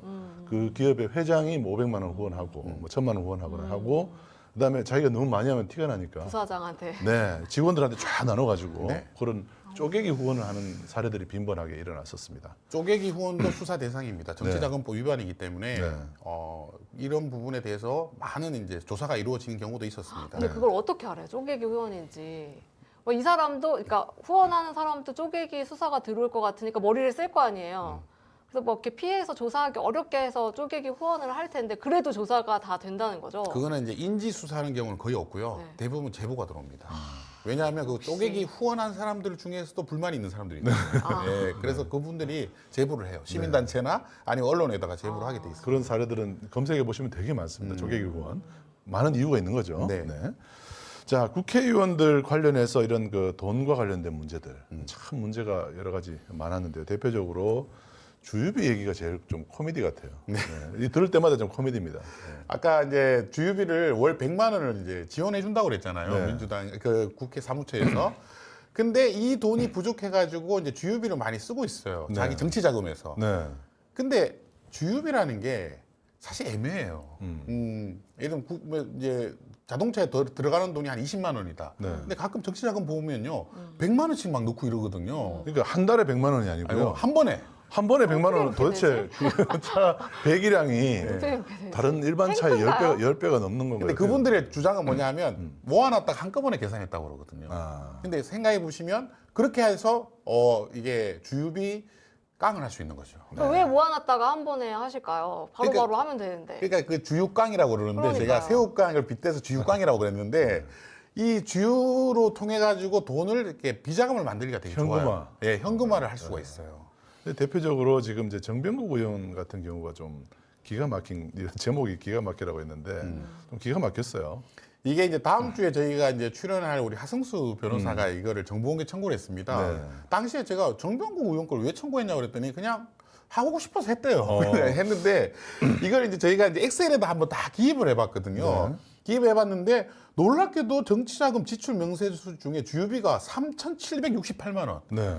그 기업의 회장이 뭐 500만 원 후원하고 뭐 1000만 원 후원하거나 하고 그다음에 자기가 너무 많이 하면 티가 나니까 부사장한테. 네, 직원들한테 쫙 나눠가지고 네. 그런 쪼개기 후원을 하는 사례들이 빈번하게 일어났었습니다. 쪼개기 후원도 수사 대상입니다. 정치자금법 위반이기 때문에 네. 이런 부분에 대해서 많은 이제 조사가 이루어지는 경우도 있었습니다. 근데 그걸 어떻게 알아요? 쪼개기 후원인지. 뭐 이 사람도, 그러니까 후원하는 사람도 쪼개기 수사가 들어올 것 같으니까 머리를 쓸 거 아니에요. 그래서 뭐 이렇게 피해서 조사하기 어렵게 해서 쪼개기 후원을 할 텐데 그래도 조사가 다 된다는 거죠. 그거는 이제 인지 수사하는 경우는 거의 없고요. 네. 대부분 제보가 들어옵니다. 왜냐하면 그 쪼개기 후원한 사람들 중에서도 불만이 있는 사람들이 있거든요. 예, 그래서 그분들이 제보를 해요. 시민단체나 아니면 언론에다가 제보를 하게 돼 있어요. 그런 사례들은 검색해 보시면 되게 많습니다. 쪼개기 후원. 많은 이유가 있는 거죠. 네. 자, 국회의원들 관련해서 이런 그 돈과 관련된 문제들 참 문제가 여러 가지 많았는데요. 대표적으로 주유비 얘기가 제일 좀 코미디 같아요. 네. 이 들을 때마다 좀 코미디입니다. 네. 아까 이제 주유비를 월 100만 원을 이제 지원해 준다고 그랬잖아요. 네. 민주당 그 국회 사무처에서. 근데 이 돈이 부족해 가지고 이제 주유비를 많이 쓰고 있어요. 네. 자기 정치 자금에서. 네. 근데 주유비라는 게 사실 애매해요. 예를 들면 뭐 이제 자동차에 들어가는 돈이 한 20만 원이다. 네. 근데 가끔 정치 자금 보면요. 100만 원씩 막 넣고 이러거든요. 그러니까 한 달에 100만 원이 아니고요. 아이고, 한 번에. 한 번에 100만 원은 도대체 그 차 배기량이 어떻게 그렇게 되지? 다른 일반 차의 탱크인가요? 10배가 넘는 건가요? 근데 그분들의 주장은 뭐냐면 모아놨다가 한꺼번에 계산했다고 그러거든요. 아. 근데 생각해 보시면 그렇게 해서 이게 주유비 깡을 할 수 있는 거죠. 왜 모아놨다가 한 번에 하실까요? 바로바로 하면 되는데. 그러니까 그 주유깡이라고 그러는데 제가 그러니까요. 새우깡을 빗대서 주유깡이라고 그랬는데 이 주유로 통해 가지고 돈을 이렇게 비자금을 만들기가 되게 현금화. 좋아요. 예, 현금화를 할 수가 있어요. 근데 대표적으로 지금 이제 정병국 의원 같은 경우가 좀 기가 막힌 이런 제목이 기가 막히라고 했는데 좀 기가 막혔어요. 이게 이제 다음 주에 저희가 이제 출연할 우리 하승수 변호사가 이거를 정보공개 청구를 했습니다. 네. 당시에 제가 정병국 의원 걸 왜 청구했냐고 그랬더니 그냥 하고 싶어서 했대요. 했는데 이걸 이제 저희가 이제 엑셀에다 한번 다 기입을 해봤거든요. 네. 기입해봤는데 놀랍게도 정치자금 지출 명세서 중에 주유비가 3,768만 원. 네.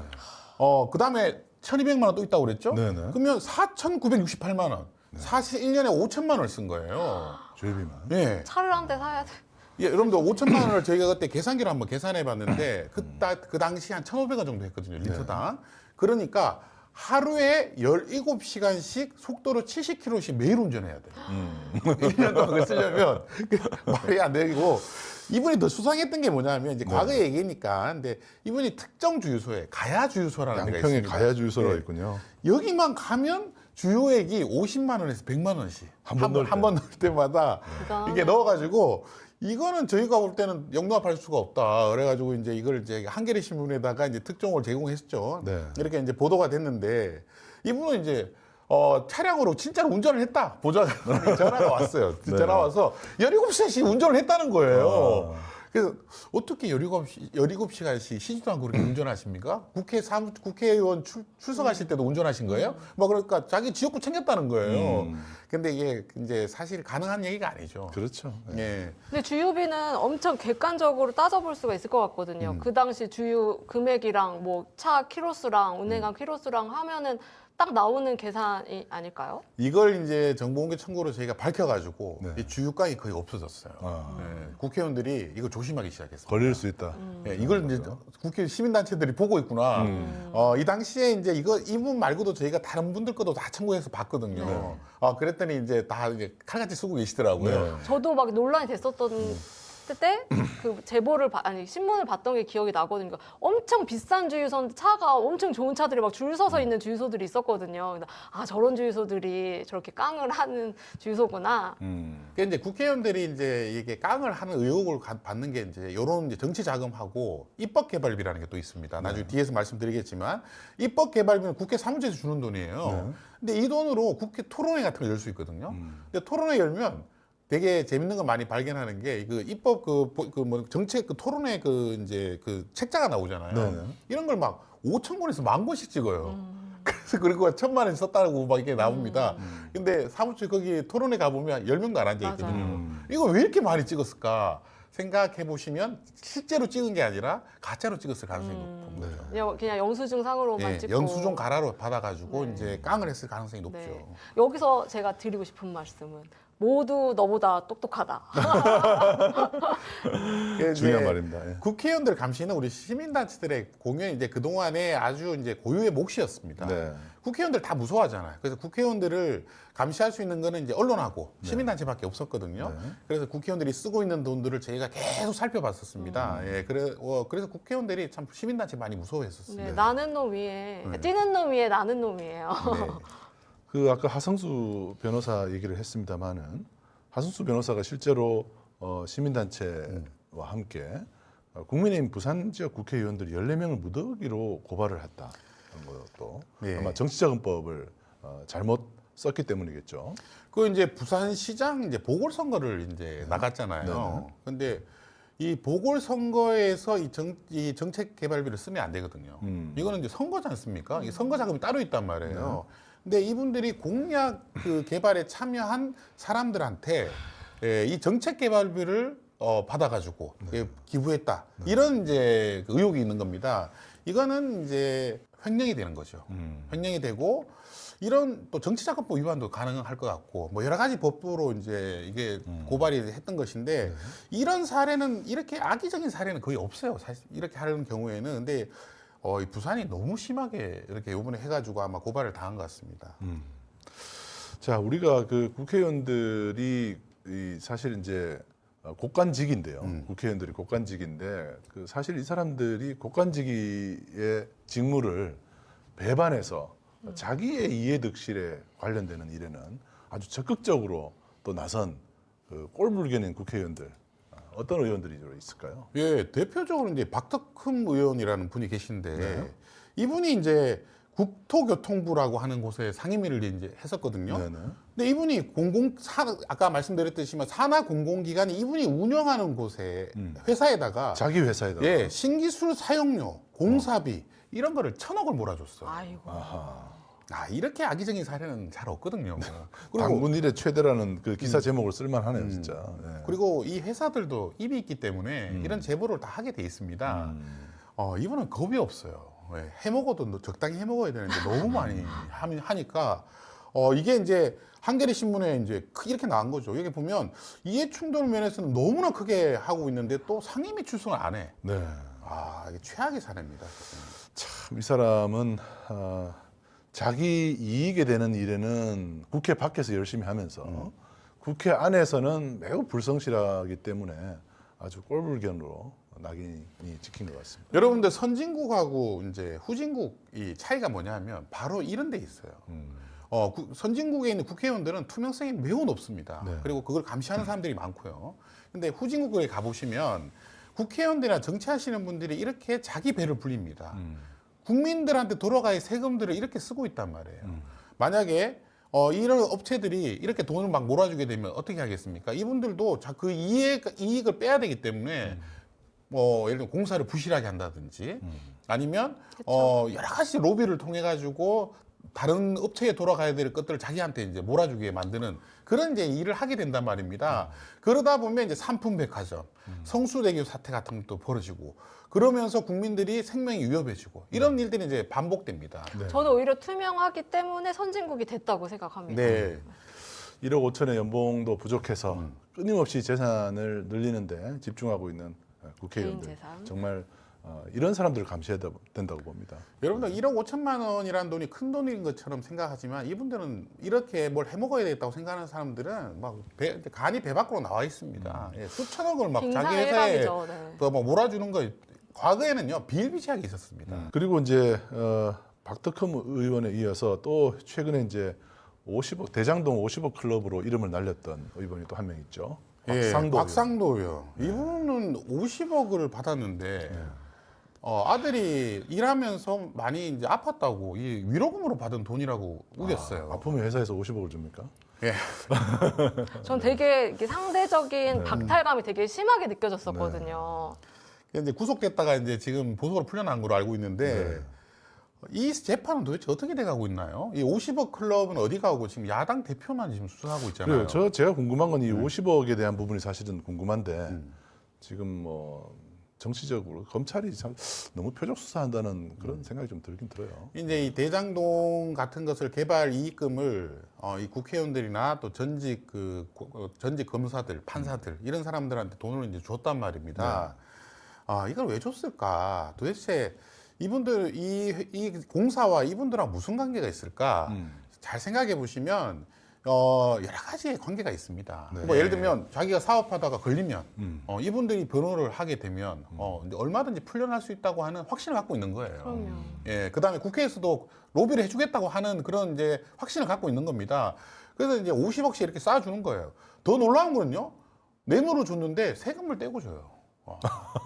그다음에 1,200만 원 또 있다고 그랬죠? 네네. 그러면 4,968만 원. 사실 1년에 5천만 원을 쓴 거예요. 주유비만. 예. 차를 한 대 사야 돼. 예, 여러분들 5천만 원을 저희가 그때 계산기로 한번 계산해 봤는데 그 당시 한 1,500원 정도 했거든요. 리터당. 그러니까 하루에 17시간씩 속도로 70km씩 매일 운전해야 돼요. 1년 동안 그걸 쓰려면 말이 안 되고 이분이 더 수상했던 게 뭐냐면 이제 과거 얘기니까 근데 이분이 특정 주유소에 가야 주유소라는 데가 양평에 있습니다. 가야 주유소가 예. 있군요. 여기만 가면 주유액이 50만 원에서 100만 원씩 한번 넣을 때. 한 번 넣을 때마다 대단하네요. 이게 넣어가지고 이거는 저희가 볼 때는 영납할 수가 없다. 그래가지고 이제 이걸 이제 한겨레 신문에다가 이제 특종을 제공했었죠. 네. 이렇게 이제 보도가 됐는데 이분은 이제 차량으로 진짜로 운전을 했다. 보좌관이 전화가 왔어요. 네. 전화 와서 17시간씩 운전을 했다는 거예요. 그래서 어떻게 17시간씩 쉬지도 않고 그렇게 운전하십니까? 국회의원 출석하실 때도 운전하신 거예요? 뭐 그러니까 자기 지역구 챙겼다는 거예요. 근데 이게 이제 사실 가능한 얘기가 아니죠. 그렇죠. 네. 예. 근데 주유비는 엄청 객관적으로 따져볼 수가 있을 것 같거든요. 그 당시 주유 금액이랑 뭐 차 키로수랑 운행한 키로수랑 하면은 딱 나오는 계산이 아닐까요? 이걸 이제 정보공개 청구로 저희가 밝혀가지고 네. 이 주유가이 거의 없어졌어요. 아. 예. 국회의원들이 이거 조심하기 시작했어요. 걸릴 수 있다. 예, 이걸 이제 국회 시민단체들이 보고 있구나. 이 당시에 이제 이분 말고도 저희가 다른 분들 것도 다 청구해서 봤거든요. 그랬더니 이제 다 이제 칼같이 쓰고 계시더라고요. 네. 저도 막 논란이 됐었던 때 그 제보를 신문을 봤던 게 기억이 나거든요. 그러니까 엄청 비싼 주유소인데 차가 엄청 좋은 차들이 막 줄 서서 있는 주유소들이 있었거든요. 그래서 아 저런 주유소들이 저렇게 깡을 하는 주유소구나. 그러니까 이제 국회의원들이 이제 이게 깡을 하는 의혹을 받는 게 이제 이런 이제 정치 자금하고 입법 개발비라는 게 또 있습니다. 나중에 뒤에서 말씀드리겠지만 입법 개발비는 국회 사무처에서 주는 돈이에요. 근데 이 돈으로 국회 토론회 같은 걸 열 수 있거든요. 근데 토론회 열면 되게 재밌는 거 많이 발견하는 게 그 입법 뭐 정책 그 토론회 이제 그 책자가 나오잖아요. 네네. 이런 걸 막 5,000권에서 10,000권씩 찍어요. 그래서 그리고 1,000만 원 썼다고 막 이렇게 나옵니다. 근데 사무처 거기 토론회 가보면 10명도 안 앉아 있거든요. 맞아요. 이거 왜 이렇게 많이 찍었을까? 생각해 보시면 실제로 찍은 게 아니라 가짜로 찍었을 가능성이 높은 거죠. 그냥 영수증상으로만 예, 찍고. 영수증 가라로 받아가지고 네. 이제 깡을 했을 가능성이 높죠. 네. 여기서 제가 드리고 싶은 말씀은 모두 너보다 똑똑하다. 이게 중요한 이제 말입니다. 예. 국회의원들 감시는 우리 시민단체들의 공연 이제 그 동안에 아주 이제 고유의 몫이었습니다. 네. 국회의원들 다 무서워하잖아요. 그래서 국회의원들을 감시할 수 있는 거는 이제 언론하고 시민단체밖에 없었거든요. 네. 그래서 국회의원들이 쓰고 있는 돈들을 저희가 계속 살펴봤었습니다. 예, 그래서 국회의원들이 참 시민단체 많이 무서워했었습니다. 네, 나는 놈 위에 뛰는 놈 위에 나는 놈이에요. 네. 그 아까 하성수 변호사 얘기를 했습니다마는 하성수 변호사가 실제로 시민단체와 함께 국민의힘 부산 지역 국회의원들 14명을 무더기로 고발을 했다는 것도 네. 아마 정치자금법을 잘못 썼기 때문이겠죠. 그 이제 부산시장 이제 보궐선거를 이제 나갔잖아요. 근데 이 보궐선거에서 이 정책 개발비를 쓰면 안 되거든요. 이거는 이제 선거지 않습니까? 이 선거 자금이 따로 있단 말이에요. 근데 이분들이 공약 그 개발에 참여한 사람들한테 이 정책 개발비를 받아가지고 기부했다. 이런 이제 그 의혹이 있는 겁니다. 이거는 이제 횡령이 되는 거죠. 횡령이 되고 이런 또 정치자금법 위반도 가능할 것 같고 뭐 여러 가지 법으로 이제 이게 고발이 했던 것인데 이런 사례는 이렇게 악의적인 사례는 거의 없어요. 사실 이렇게 하는 경우에는 근데 이 부산이 너무 심하게 이렇게 이번에 해가지고 아마 고발을 당한 것 같습니다. 자, 우리가 그 국회의원들이 사실 이제 국간직인데요. 국회의원들이 국간직인데 그 사실 이 사람들이 국간직의 직무를 배반해서 자기의 이해득실에 관련되는 일에는 아주 적극적으로 또 나선 그 꼴불견인 국회의원들 어떤 의원들이 주로 있을까요? 예, 대표적으로 이제 박덕흠 의원이라는 분이 계신데 네. 이분이 이제 국토교통부라고 하는 곳에 상임위를 이제 했었거든요. 네네. 근데 이분이 아까 말씀드렸듯이 산하 공공기관이 이분이 운영하는 곳에 회사에다가 자기 회사에다가. 예, 신기술 사용료, 공사비 이런 거를 1,000억을 몰아줬어. 아이고. 이렇게 악의적인 사례는 잘 없거든요. 당군 일의 최대라는 그 기사 제목을 쓸만하네요, 진짜. 네. 그리고 이 회사들도 입이 있기 때문에 이런 제보를 다 하게 돼 있습니다. 이분은 겁이 없어요. 예, 해먹어도 적당히 해먹어야 되는데 너무 많이 하니까 이게 이제 한겨레 신문에 이제 이렇게 나온 거죠. 여기 보면 이해 충돌 면에서는 너무나 크게 하고 있는데 또 상임위 출석을 안 해. 네. 이게 최악의 사례입니다. 참, 이 사람은 자기 이익에 되는 일에는 국회 밖에서 열심히 하면서 국회 안에서는 매우 불성실하기 때문에 아주 꼴불견으로 낙인이 찍힌 것 같습니다. 여러분들 선진국하고 이제 후진국 이 차이가 뭐냐면 바로 이런 데 있어요. 선진국에 있는 국회의원들은 투명성이 매우 높습니다. 네. 그리고 그걸 감시하는 사람들이 많고요. 근데 후진국에 가보시면 국회의원들이나 정치하시는 분들이 이렇게 자기 배를 불립니다. 국민들한테 돌아가야 세금들을 이렇게 쓰고 있단 말이에요. 만약에 이런 업체들이 이렇게 돈을 막 몰아주게 되면 어떻게 하겠습니까? 이분들도 그 이익을 빼야 되기 때문에 뭐 예를 들어 공사를 부실하게 한다든지 아니면 여러 가지 로비를 통해 가지고 다른 업체에 돌아가야 될 것들을 자기한테 이제 몰아주게 만드는 그런 이제 일을 하게 된단 말입니다. 그러다 보면 이제 삼풍백화점, 성수대교 사태 같은 것도 벌어지고 그러면서 국민들이 생명이 위협해지고 이런 일들이 이제 반복됩니다. 네. 저는 오히려 투명하기 때문에 선진국이 됐다고 생각합니다. 네. 1억 5천의 연봉도 부족해서 끊임없이 재산을 늘리는데 집중하고 있는 국회의원들. 개인 재산. 정말 이런 사람들을 감시해야 된다고 봅니다. 여러분들 1억 5천만 원이라는 돈이 큰 돈인 것처럼 생각하지만 이분들은 이렇게 뭘 해먹어야 되겠다고 생각하는 사람들은 막 간이 배 밖으로 나와 있습니다. 예, 수천억을 막 자기 회사에 빙상일갑이죠. 네. 막 몰아주는 거 과거에는요 비일비재하게 있었습니다. 그리고 이제 박덕흠 의원에 이어서 또 최근에 이제 50억 대장동 50억 클럽으로 이름을 날렸던 의원이 또 한 명 있죠. 박상도. 의원. 박상도요. 이분은 50억을 받았는데 아들이 일하면서 많이 이제 아팠다고 이 위로금으로 받은 돈이라고 우겼어요. 아프면 회사에서 50억을 줍니까? 예. 전 되게 이게 상대적인 박탈감이 되게 심하게 느껴졌었거든요. 이제 구속됐다가 이제 지금 보석으로 풀려난 걸로 알고 있는데 이 재판은 도대체 어떻게 돼가고 있나요? 이 50억 클럽은 어디 가고 지금 야당 대표만 지금 수사하고 있잖아요. 그래요. 제가 궁금한 건 이 50억에 대한 부분이 사실은 궁금한데 지금 뭐 정치적으로 검찰이 참 너무 표적 수사한다는 그런 생각이 좀 들긴 들어요. 이제 이 대장동 같은 것을 개발 이익금을 이 국회의원들이나 또 전직 검사들, 판사들 이런 사람들한테 돈을 이제 줬단 말입니다. 이걸 왜 줬을까? 도대체 이분들 이 공사와 이분들하고 무슨 관계가 있을까? 잘 생각해 보시면 여러 가지의 관계가 있습니다. 네. 뭐 예를 들면 자기가 사업하다가 걸리면 이분들이 변호를 하게 되면 이제 얼마든지 풀려날 수 있다고 하는 확신을 갖고 있는 거예요. 그럼요. 예, 그다음에 국회에서도 로비를 해주겠다고 하는 그런 이제 확신을 갖고 있는 겁니다. 그래서 이제 50억씩 이렇게 쌓아주는 거예요. 더 놀라운 거는요, 뇌물을 줬는데 세금을 떼고 줘요.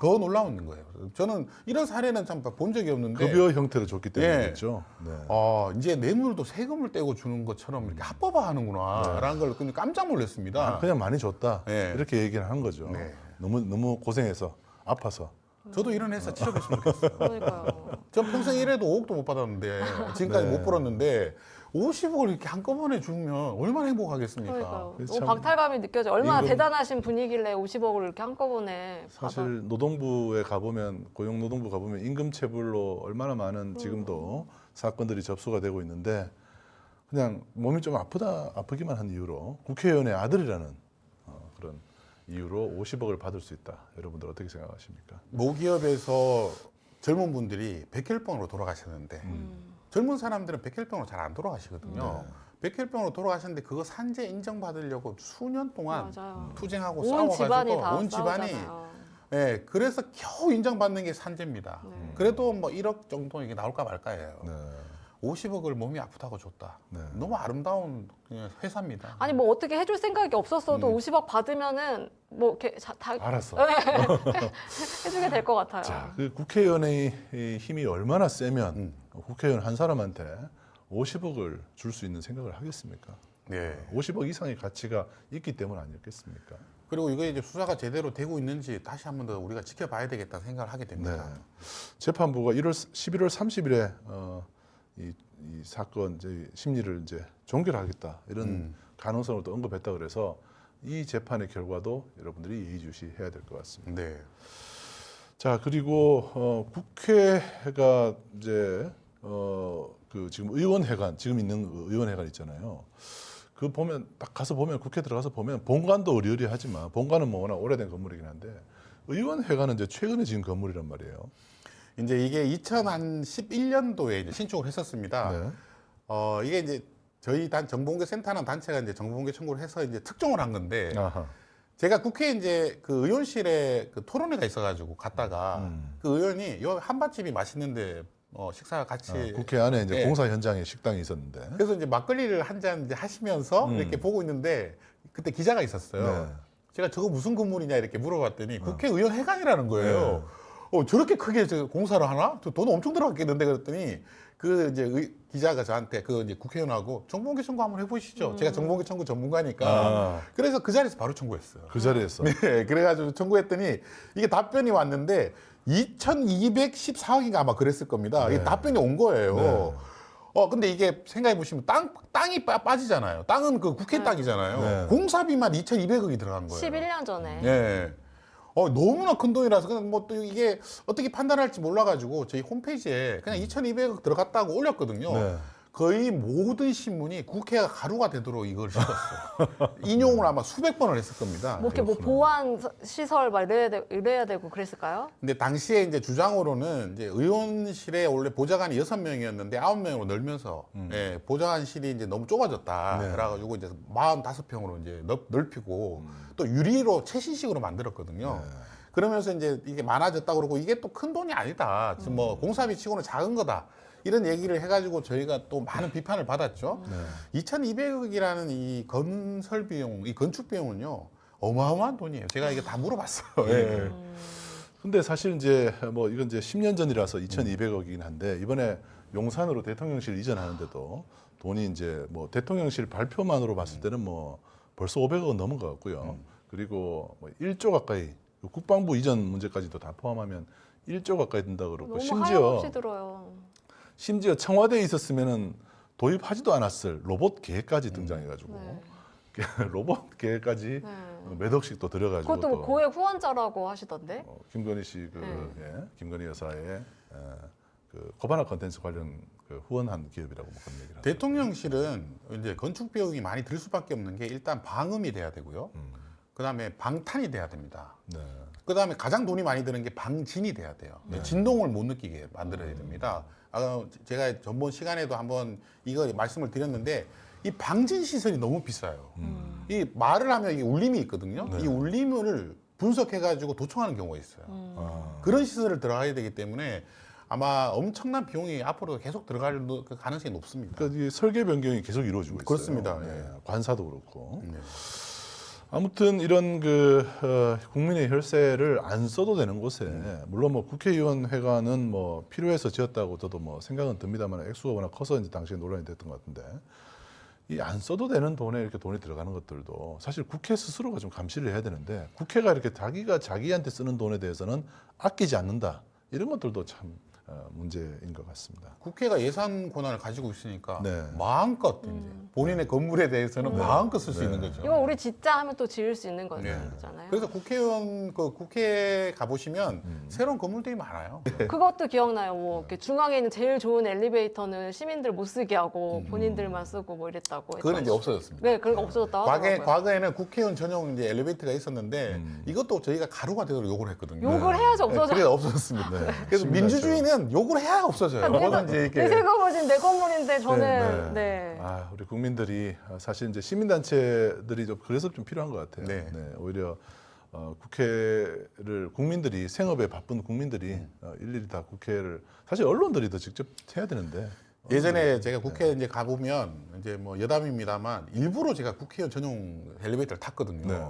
더 놀라운 거예요. 저는 이런 사례는 참 본 적이 없는데. 급여 형태로 줬기 때문에 예. 그렇죠. 네. 이제 뇌물도 세금을 떼고 주는 것처럼 이렇게 합법화하는구나라는 걸 그냥 깜짝 놀랐습니다. 그냥 많이 줬다. 네. 이렇게 얘기를 하는 거죠. 네. 너무 고생해서 아파서. 저도 이런 회사 취업했으면 좋겠어요. 그러니까요. 전 평생 일해도 5억도 못 받았는데 지금까지 네. 못 벌었는데 50억을 이렇게 한꺼번에 주면 얼마나 행복하겠습니까? 그러니까요. 그래서 너무 참 박탈감이 느껴져. 얼마나 임금- 대단하신 분이길래 50억을 이렇게 한꺼번에 사실 노동부에 가보면 고용노동부 가보면 임금체불로 얼마나 많은 지금도 사건들이 접수가 되고 있는데 그냥 몸이 좀 아프기만 한 이유로 국회의원의 아들이라는 그런 이유로 50억을 받을 수 있다. 여러분들 어떻게 생각하십니까? 모기업에서 젊은 분들이 백혈병으로 돌아가셨는데 음. 젊은 사람들은 백혈병으로 잘 안 돌아가시거든요. 백혈병으로 돌아가셨는데 그거 산재 인정받으려고 수년 동안 맞아요. 투쟁하고 온 집안이 싸워가지고 다 온 집안이 싸우잖아요. 예, 그래서 겨우 인정받는 게 산재입니다. 네. 그래도 뭐 1억 정도 이게 나올까 말까예요. 네. 50억을 몸이 아프다고 줬다. 네. 너무 아름다운 그냥 회사입니다. 아니 뭐 어떻게 해줄 생각이 없었어도 50억 받으면은 뭐 이렇게 다 알았어. 해주게 될 것 같아요. 자, 그 국회의원의 이 힘이 얼마나 세면 국회의원 한 사람한테 50억을 줄 수 있는 생각을 하겠습니까? 네. 50억 이상의 가치가 있기 때문 아니었겠습니까? 그리고 이거 이제 수사가 제대로 되고 있는지 다시 한 번 더 우리가 지켜봐야 되겠다는 생각을 하게 네. 됩니다. 재판부가 11월 30일에 이 사건 이제 심리를 이제 종결하겠다 이런 가능성을 또 언급했다 그래서 이 재판의 결과도 여러분들이 예의주시해야 될 것 같습니다. 네. 자 그리고 국회가 이제 그 지금 의원회관 지금 있는 의원회관 있잖아요. 그 보면 딱 가서 보면 국회 들어가서 보면 본관도 의리의리하지만 본관은 뭐 워낙 오래된 건물이긴 한데 의원회관은 이제 최근에 지은 건물이란 말이에요. 이제 이게 2011년도에 이제 신축을 했었습니다. 네. 이게 이제 저희 정보공개 센터라는 단체가 이제 정보공개 청구를 해서 이제 특종을 한 건데 아하. 제가 국회에 이제 그 의원실에 그 토론회가 있어가지고 갔다가 그 의원이 요 한밭집이 맛있는데 식사 같이 국회 안에 이제 예. 공사 현장에 식당이 있었는데. 그래서 이제 막걸리를 한 잔 이제 하시면서 이렇게 보고 있는데 그때 기자가 있었어요. 네. 제가 저거 무슨 건물이냐 이렇게 물어봤더니 국회의원 회관이라는 거예요. 저렇게 크게 공사를 하나? 돈 엄청 들어갔겠는데 그랬더니 그 이제 기자가 저한테 그 이제 국회의원하고 정보공개 청구 한번 해보시죠. 제가 정보공개 청구 전문가니까. 그래서 그 자리에서 바로 청구했어요. 그 자리에서. 네, 그래가지고 청구했더니 이게 답변이 왔는데 2,214억인가 아마 그랬을 겁니다. 이게 답변이 온 거예요. 네. 근데 이게 생각해 보시면 땅이 빠지잖아요. 땅은 그 국회 땅이잖아요. 네. 공사비만 2,200억이 들어간 거예요. 11년 전에. 네. 너무나 큰 돈이라서 그냥 뭐 또 이게 어떻게 판단할지 몰라가지고 저희 홈페이지에 그냥 2,200억 들어갔다고 올렸거든요. 네. 거의 모든 신문이 국회가 가루가 되도록 이걸 씹었어요. 인용을 아마 수백 번을 했을 겁니다. 뭐 이렇게 뭐 보안 시설 막 이래야 되고 그랬을까요? 근데 당시에 이제 주장으로는 이제 의원실에 원래 보좌관이 6명이었는데 9명으로 늘면서 예, 보좌관실이 이제 너무 좁아졌다. 네. 그래가지고 이제 45평으로 이제 넓히고 또 유리로 최신식으로 만들었거든요. 그러면서 이제 이게 많아졌다 그러고 이게 또 큰 돈이 아니다. 지금 뭐 공사비 치고는 작은 거다. 이런 얘기를 해가지고 저희가 또 많은 비판을 받았죠. 2,200억이라는 이 건설 비용, 이 건축 비용은요 어마어마한 돈이에요. 제가 이게 다 물어봤어요. 예. 근데 사실 이제 뭐 이건 이제 10년 전이라서 2,200억이긴 한데 이번에 용산으로 대통령실 이전하는데도 돈이 이제 뭐 대통령실 발표만으로 봤을 때는 뭐 벌써 500억 넘은 것 같고요. 그리고 뭐 1조 가까이 국방부 이전 문제까지도 다 포함하면 1조 가까이 든다 그러고 너무 하염없이 들어요. 심지어 청와대에 있었으면은 도입하지도 않았을 로봇 계획까지 등장해가지고 네. 로봇 계획까지 네. 몇 억씩 또 들어가지고 그것도 뭐 또 고액 후원자라고 하시던데. 김건희 씨 김건희 여사의 그 코바나 컨텐츠 관련 그 후원한 기업이라고 뭐 그런 얘기를 하죠. 대통령실은 이제 건축 비용이 많이 들 수밖에 없는 게 일단 방음이 돼야 되고요. 그다음에 방탄이 돼야 됩니다. 네. 그다음에 가장 돈이 많이 드는 게 방진이 돼야 돼요. 진동을 못 느끼게 만들어야 됩니다. 제가 전번 시간에도 한번 이거 말씀을 드렸는데 이 방진 시설이 너무 비싸요. 이 말을 하면 이게 울림이 있거든요. 이 울림을 분석해가지고 도청하는 경우가 있어요. 그런 시설을 들어가야 되기 때문에 아마 엄청난 비용이 앞으로 계속 들어갈 그 가능성이 높습니다. 그러니까 이 설계 변경이 계속 이루어지고 있어요. 그렇습니다. 네. 관사도 그렇고. 네. 아무튼 이런 그 국민의 혈세를 안 써도 되는 곳에 물론 뭐 국회의원 회관은 뭐 필요해서 지었다고 저도 뭐 생각은 듭니다만 액수가 워낙 커서 이제 당시에 논란이 됐던 것 같은데 이 안 써도 되는 돈에 이렇게 돈이 들어가는 것들도 사실 국회 스스로가 좀 감시를 해야 되는데 국회가 이렇게 자기가 자기한테 쓰는 돈에 대해서는 아끼지 않는다 이런 것들도 참 문제인 것 같습니다. 국회가 예산 권한을 가지고 있으니까 네. 마음껏 이제 본인의 건물에 대해서는 마음껏 쓸 수 있는 거죠. 이거 우리 짓자 하면 또 지을 수 있는 네. 거잖아요. 그래서 국회의원 국회에 가보시면 새로운 건물들이 많아요. 그것도 기억나요. 뭐 이렇게 중앙에 있는 제일 좋은 엘리베이터는 시민들 못 쓰게 하고 본인들만 쓰고 뭐 이랬다고. 그거는 이제 했던. 없어졌습니다. 네, 그런 거 없어졌다고 하더라고요. 과거에는 국회의원 전용 이제 엘리베이터가 있었는데 이것도 저희가 가루가 되도록 욕을 했거든요. 욕을 해야지 없어져. 그래 없어졌습니다. 그래서 민주주의는 욕을 해야 없어져요. 뭐든지 이렇게. 내 세금은 내 건물인데 저는 네. 우리 국민들이 사실 이제 시민단체들이 좀 그래서 좀 필요한 것 같아요. 네. 오히려 국회를 국민들이 생업에 바쁜 국민들이 일일이 다 국회를 사실 언론들이 더 직접 해야 되는데 예전에 제가 국회에 이제 가보면 이제 뭐 여담입니다만 일부러 제가 국회의원 전용 엘리베이터를 탔거든요. 네.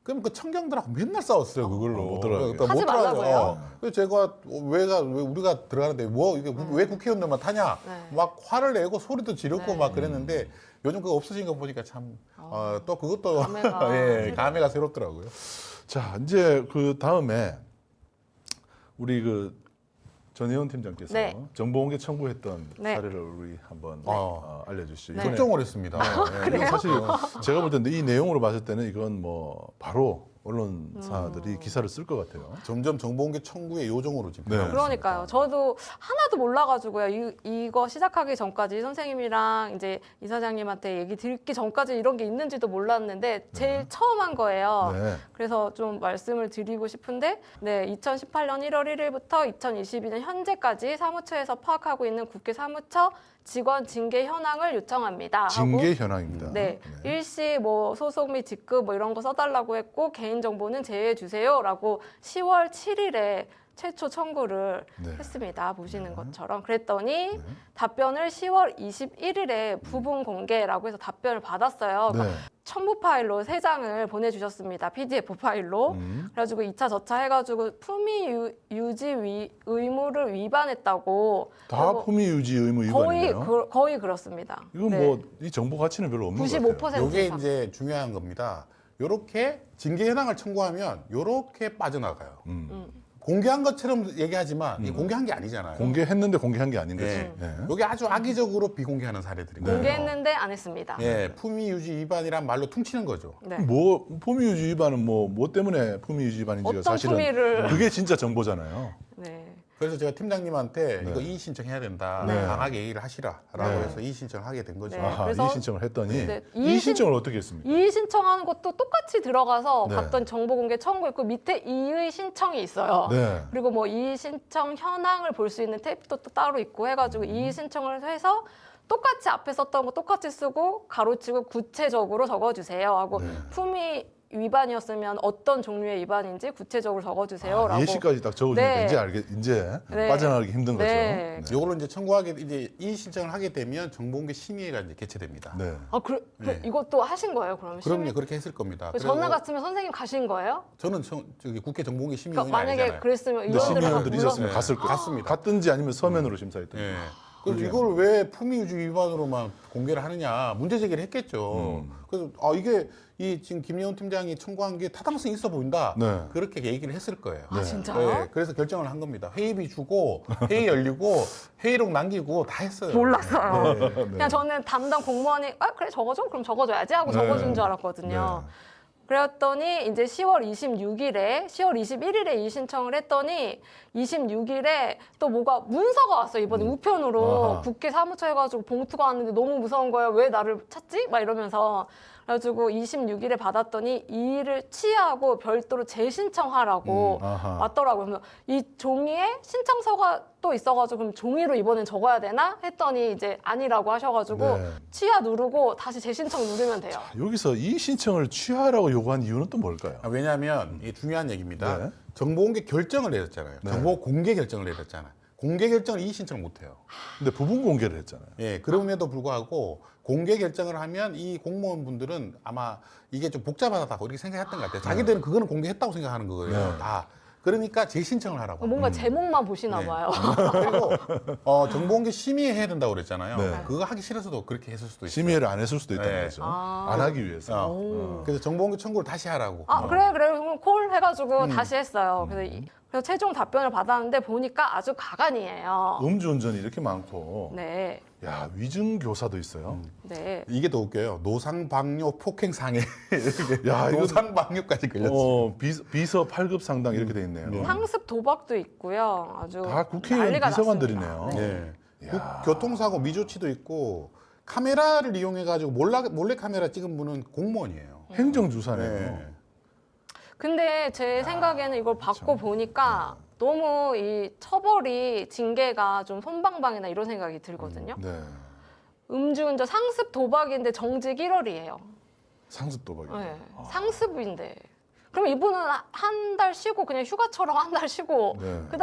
그럼 그 청경들하고 맨날 싸웠어요 그걸로. 못 들어가게. 그러니까 하지 못 들어가게. 말라고요? 그래서 제가 왜 우리가 들어가는데 뭐 이게 왜 국회의원들만 타냐? 네. 막 화를 내고 소리도 지르고 네. 막 그랬는데 요즘 그거 없어진 거 보니까 참 또 그것도 감회가 예, 감회가 새롭더라고요. 자 이제 그 다음에 우리 그 전혜원 팀장께서 네. 정보공개 청구했던 네. 사례를 우리 한번 알려주시죠. 네. 이번에 걱정을 했습니다. 예. 이건 사실 제가 볼 때는 이 내용으로 봤을 때는 이건 뭐 바로 언론사들이 기사를 쓸 것 같아요. 점점 정보공개 청구의 요정으로 지금. 네. 변하고 있습니다. 그러니까요. 저도 하나도 몰라가지고요. 이거 시작하기 전까지 선생님이랑 이제 이사장님한테 얘기 듣기 전까지 이런 게 있는지도 몰랐는데 제일 처음 한 거예요. 네. 그래서 좀 말씀을 드리고 싶은데, 네, 2018년 1월 1일부터 2022년 현재까지 사무처에서 파악하고 있는 국회 사무처 직원 징계 현황을 요청합니다. 징계 하고, 현황입니다. 네, 일시 뭐 소속 및 직급 뭐 이런 거 써달라고 했고 개인 정보는 제외해 주세요라고 10월 7일에 최초 청구를 네. 했습니다. 보시는 것처럼. 그랬더니 답변을 10월 21일에 부분 공개라고 해서 답변을 받았어요. 그러니까 네. 첨부 파일로 3장을 보내주셨습니다. PDF 파일로. 그래가지고 2차 저차 해가지고 품위 유지 의무를 위반했다고. 다 그리고 품위 유지 의무 거의 위반이네요. 거의 그렇습니다. 이건 네. 뭐 이 정보 가치는 별로 없는 것 95% 같아요. 요게 이상. 이제 중요한 겁니다. 요렇게 징계 현황을 청구하면 요렇게 빠져나가요. 공개한 것처럼 얘기하지만 이게 공개한 게 아니잖아요. 공개했는데 공개한 게 아닌 거지. 예. 예. 요게 아주 악의적으로 비공개하는 사례들이거든요. 공개했는데 안 했습니다. 예, 품위 유지 위반이란 말로 퉁치는 거죠. 네. 뭐 품위 유지 위반은 뭐 때문에 품위 유지 위반인지가 어떤 사실은 품위를. 그게 진짜 정보잖아요. 네. 그래서 제가 팀장님한테 네. 이거 이의 신청해야 된다. 네. 강하게 얘기를 하시라라고 네. 해서 이의 신청을 하게 된 거죠. 네. 아하, 그래서- 이의 신청을 했더니 네. 이의 신청을 어떻게 했습니까? 이의 신청하는 것도 똑같이 들어가서 네. 봤던 정보 공개 청구 있고 밑에 이의 신청이 있어요. 네. 그리고 뭐 이의 신청 현황을 볼 수 있는 탭도 또 따로 있고 해가지고 이의 신청을 해서 똑같이 앞에 썼던 거 똑같이 쓰고 가로치고 구체적으로 적어주세요 하고 네. 품위 위반이었으면 어떤 종류의 위반인지 구체적으로 적어주세요라고. 예시까지 딱 적어주니까 네. 이제 네. 빠져나가기 힘든 네. 거죠. 요거를 이제 청구하게 이제 이의 신청을 하게 되면 정보공개 심의회가 이제 개최됩니다. 네. 아, 네. 이것도 하신 거예요, 그러면? 그럼요, 그렇게 했을 겁니다. 그 전화 갔으면 선생님 가신 거예요? 저는 저기 국회 정보공개 그러니까 심의위원이 만약에 아니잖아요. 그랬으면 근데 의원들은 시민원들이 있었으면 네. 갔을 거예요. 갔습니다. 갔든지 아니면 서면으로 심사했든지. 예. 그래서 이걸 왜 품위유지 위반으로만 공개를 하느냐 문제 제기를 했겠죠. 그래서 이게 이 지금 김예원 팀장이 청구한 게 타당성이 있어 보인다. 네. 그렇게 얘기를 했을 거예요. 아, 진짜요? 네, 그래서 결정을 한 겁니다. 회의비 주고 회의 열리고 회의록 남기고 다 했어요. 몰랐어요. 네. 그냥 저는 담당 공무원이 그래 적어줘? 그럼 적어줘야지 하고 네. 적어준 줄 알았거든요. 그랬더니 이제 10월 21일에 이 신청을 했더니 26일에 또 뭐가 문서가 왔어요. 이번에 우편으로 아하. 국회 사무처 해가지고 봉투가 왔는데 너무 무서운 거예요. 왜 나를 찾지? 막 이러면서. 그래가지고 26일에 받았더니 이 일을 취하하고 별도로 재신청하라고 아하. 왔더라고요. 그래서 이 종이에 신청서가 또 있어가지고 그럼 종이로 이번엔 적어야 되나? 했더니 이제 아니라고 하셔가지고 네. 취하 누르고 다시 재신청 누르면 돼요. 여기서 이 신청을 취하라고 요구한 이유는 또 뭘까요? 왜냐하면 이게 중요한 얘기입니다. 네. 정보공개 결정을 내렸잖아요. 네. 정보 공개 결정을 내렸잖아요. 공개 결정을 이의 신청을 못 해요. 근데 부분 공개를 했잖아요. 예, 그럼에도 불구하고 공개 결정을 하면 이 공무원분들은 아마 이게 좀 복잡하다고 이렇게 생각했던 것 같아요. 자기들은 그거는 공개했다고 생각하는 거예요. 네. 다. 그러니까 재신청을 하라고. 뭔가 제목만 보시나 네. 봐요. 그리고 정보공개 심의해야 된다고 그랬잖아요. 네. 그거 하기 싫어서도 그렇게 했을 수도 있어요. 심의를 안 했을 수도 있다는 네. 거죠. 아. 안 하기 위해서. 그래서 정보공개 청구를 다시 하라고. 아, 그래. 그럼 콜 해가지고 다시 했어요. 그래서 최종 답변을 받았는데 보니까 아주 가관이에요. 음주운전이 이렇게 많고, 네. 야 위증 교사도 있어요. 네. 이게 더 웃겨요. 노상방뇨 폭행상해. 야, 이거- 노상방뇨까지 걸렸어요. 비서 8급 상당 이렇게 돼 있네요. 네. 상습 도박도 있고요. 아주 다 국회의원 난리가 비서관들이네요. 났습니다. 네. 네. 이야. 교통사고 미조치도 있고 카메라를 이용해가지고 몰래 카메라 찍은 분은 공무원이에요. 행정주사네요. 네. 근데 제 생각에는 이걸 받고 보니까 너무 이 처벌이 징계가 좀 솜방방이나 이런 생각이 들거든요. 네. 음주운전 상습 도박인데 정직 1월이에요. 상습 도박이. 네. 상습인데. 그럼 이분은 한 달 쉬고 그냥 휴가처럼 한 달 쉬고 네. 그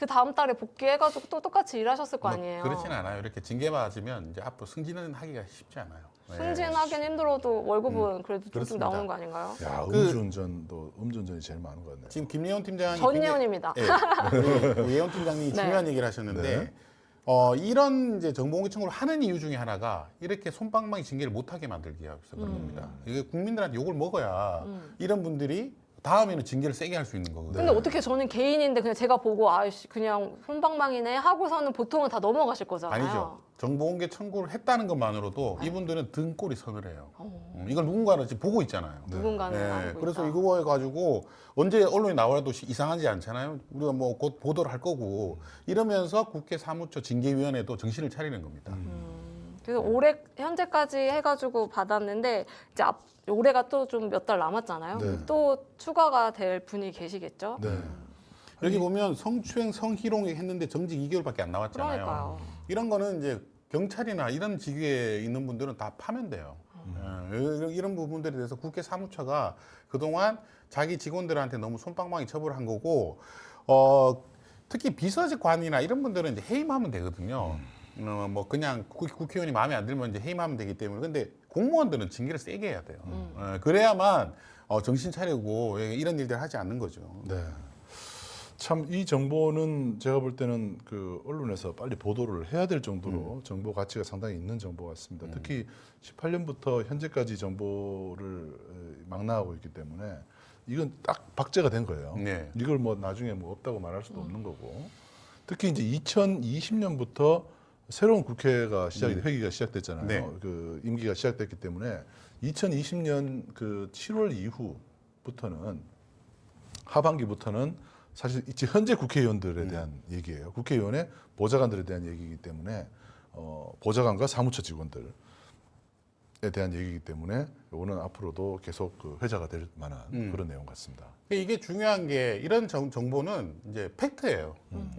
다음 달에 복귀해가지고 또 똑같이 일하셨을 거 아니에요. 그렇진 않아요. 이렇게 징계 맞으면 이제 앞으로 승진은 하기가 쉽지 않아요. 네. 승진하긴 힘들어도 월급은 그래도 쭉 그렇습니다. 나오는 거 아닌가요? 야 그- 음주운전이 제일 많은 것 같네요. 지금 김예원 팀장이 전예원입니다. 예원 팀장님이 네. 중요한 얘기를 하셨는데 네. 이런 이제 정보공개 청구를 하는 이유 중에 하나가 이렇게 손방망이 징계를 못하게 만들기 위해서 그런 겁니다. 이게 국민들한테 욕을 먹어야 이런 분들이 다음에는 징계를 세게 할 수 있는 거거든요. 근데 어떻게 저는 개인인데 그냥 제가 보고 아이씨 그냥 손방망이네 하고서는 보통은 다 넘어가실 거잖아요. 아니죠. 정보공개 청구를 했다는 것만으로도 이분들은 등골이 서늘해요. 이걸 누군가는 지금 보고 있잖아요. 누군가는 네, 알고 그래서 있다. 이거 가지고 언제 언론에 나와도 이상하지 않잖아요. 우리가 뭐 곧 보도를 할 거고 이러면서 국회 사무처 징계위원회도 정신을 차리는 겁니다. 그래서 올해 현재까지 해가지고 받았는데 이제 올해가 또 좀 몇 달 남았잖아요. 네. 또 추가가 될 분이 계시겠죠. 네. 여기 보면 성추행, 성희롱 했는데 정직 2개월밖에 안 나왔잖아요. 그러니까요. 이런 거는 이제 경찰이나 이런 직위에 있는 분들은 다 파면 돼요. 이런 부분들에 대해서 국회 사무처가 그동안 자기 직원들한테 너무 손방망이 처벌을 한 거고, 특히 비서직관이나 이런 분들은 이제 해임하면 되거든요. 뭐 그냥 국회의원이 마음에 안 들면 이제 해임하면 되기 때문에. 근데 공무원들은 징계를 세게 해야 돼요. 그래야만 정신 차리고 이런 일들 하지 않는 거죠. 네. 참 이 정보는 제가 볼 때는 그 언론에서 빨리 보도를 해야 될 정도로 정보 가치가 상당히 있는 정보 같습니다. 특히 18년부터 현재까지 정보를 막 나가고 있기 때문에 이건 딱 박제가 된 거예요. 네. 이걸 뭐 나중에 뭐 없다고 말할 수도 없는 거고. 특히 이제 2020년부터 새로운 국회가 회기가 시작됐잖아요. 네. 그 임기가 시작됐기 때문에 2020년 그 7월 이후부터는 하반기부터는 사실 이제 현재 국회의원들에 대한 얘기예요. 국회의원의 보좌관들에 대한 얘기이기 때문에 보좌관과 사무처 직원들에 대한 얘기이기 때문에 이거는 앞으로도 계속 그 회자가 될 만한 그런 내용 같습니다. 이게 중요한 게 이런 정보는 이제 팩트예요.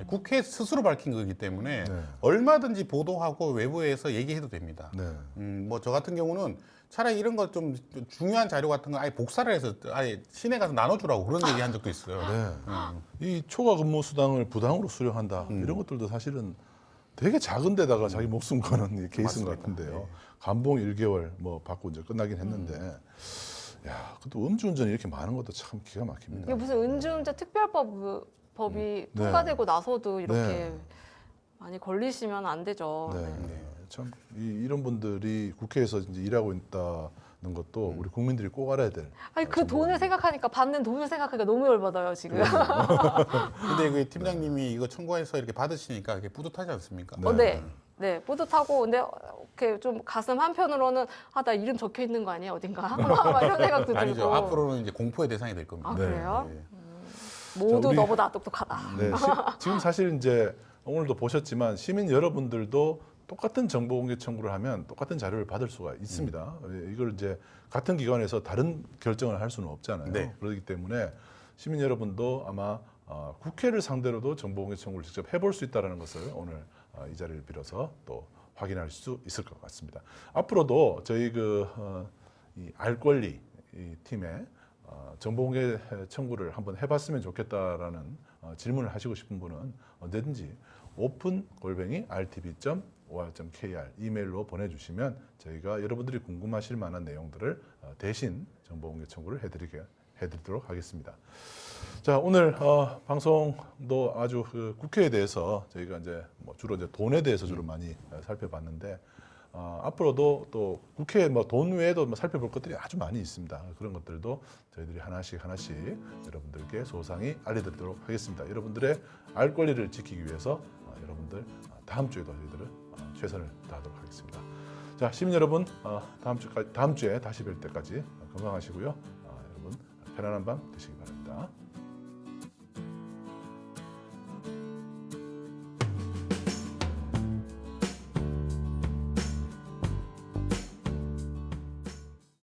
국회 스스로 밝힌 거기 때문에 네. 얼마든지 보도하고 외부에서 얘기해도 됩니다. 네. 뭐 저 같은 경우는 차라리 이런 거 좀 중요한 자료 같은 거 아예 복사를 해서 아예 시내 가서 나눠주라고 그런 얘기 한 적도 있어요. 네. 이 초과 근무 수당을 부당으로 수령한다 이런 것들도 사실은 되게 작은 데다가 자기 목숨 거는 이 케이스인 것 맞습니다. 같은데요. 감봉 1개월 뭐 받고 이제 끝나긴 했는데, 야, 그것도 음주운전이 이렇게 많은 것도 참 기가 막힙니다. 이게 무슨 음주운전 특별법이 네. 통과되고 나서도 이렇게 네. 많이 걸리시면 안 되죠. 네. 참 이런 분들이 국회에서 이제 일하고 있다는 것도 우리 국민들이 꼭 알아야 될. 아니 그 돈을 생각하니까 받는 돈을 생각하니까 너무 열받아요 지금. 근데 그 팀장님이 이거 청구해서 이렇게 받으시니까 그게 뿌듯하지 않습니까? 네. 네, 뿌듯하고 근데 이렇게 좀 가슴 한편으로는 나 이름 적혀 있는 거 아니야 어딘가 막 이런 생각도 들고. 아니죠. 앞으로는 이제 공포의 대상이 될 겁니다. 아 네. 그래요? 네. 모두 자, 우리- 너보다 똑똑하다. 네, 지금 사실 이제 오늘도 보셨지만 시민 여러분들도 똑같은 정보 공개 청구를 하면 똑같은 자료를 받을 수가 있습니다. 이걸 이제 같은 기관에서 다른 결정을 할 수는 없잖아요. 네. 그렇기 때문에 시민 여러분도 아마 국회를 상대로도 정보 공개 청구를 직접 해볼 수 있다는 것을 오늘 이 자리를 빌어서 또 확인할 수 있을 것 같습니다. 앞으로도 저희 이 알권리 이 팀에 정보공개 청구를 한번 해봤으면 좋겠다라는 질문을 하시고 싶은 분은 언제든지 open@rtv.or.kr 이메일로 보내주시면 저희가 여러분들이 궁금하실 만한 내용들을 대신 정보공개 청구를 해드리도록 하겠습니다. 자, 오늘 방송도 아주 그 국회에 대해서 저희가 이제 뭐 주로 이제 돈에 대해서 주로 많이 살펴봤는데 앞으로도 또 국회에 뭐 돈 외에도 뭐 살펴볼 것들이 아주 많이 있습니다. 그런 것들도 저희들이 하나씩 여러분들께 소상히 알려드리도록 하겠습니다. 여러분들의 알 권리를 지키기 위해서 여러분들 다음 주에도 저희들은 최선을 다하도록 하겠습니다. 자, 시민 여러분, 다음 주에 다시 뵐 때까지 건강하시고요. 여러분 편안한 밤 되시기 바랍니다.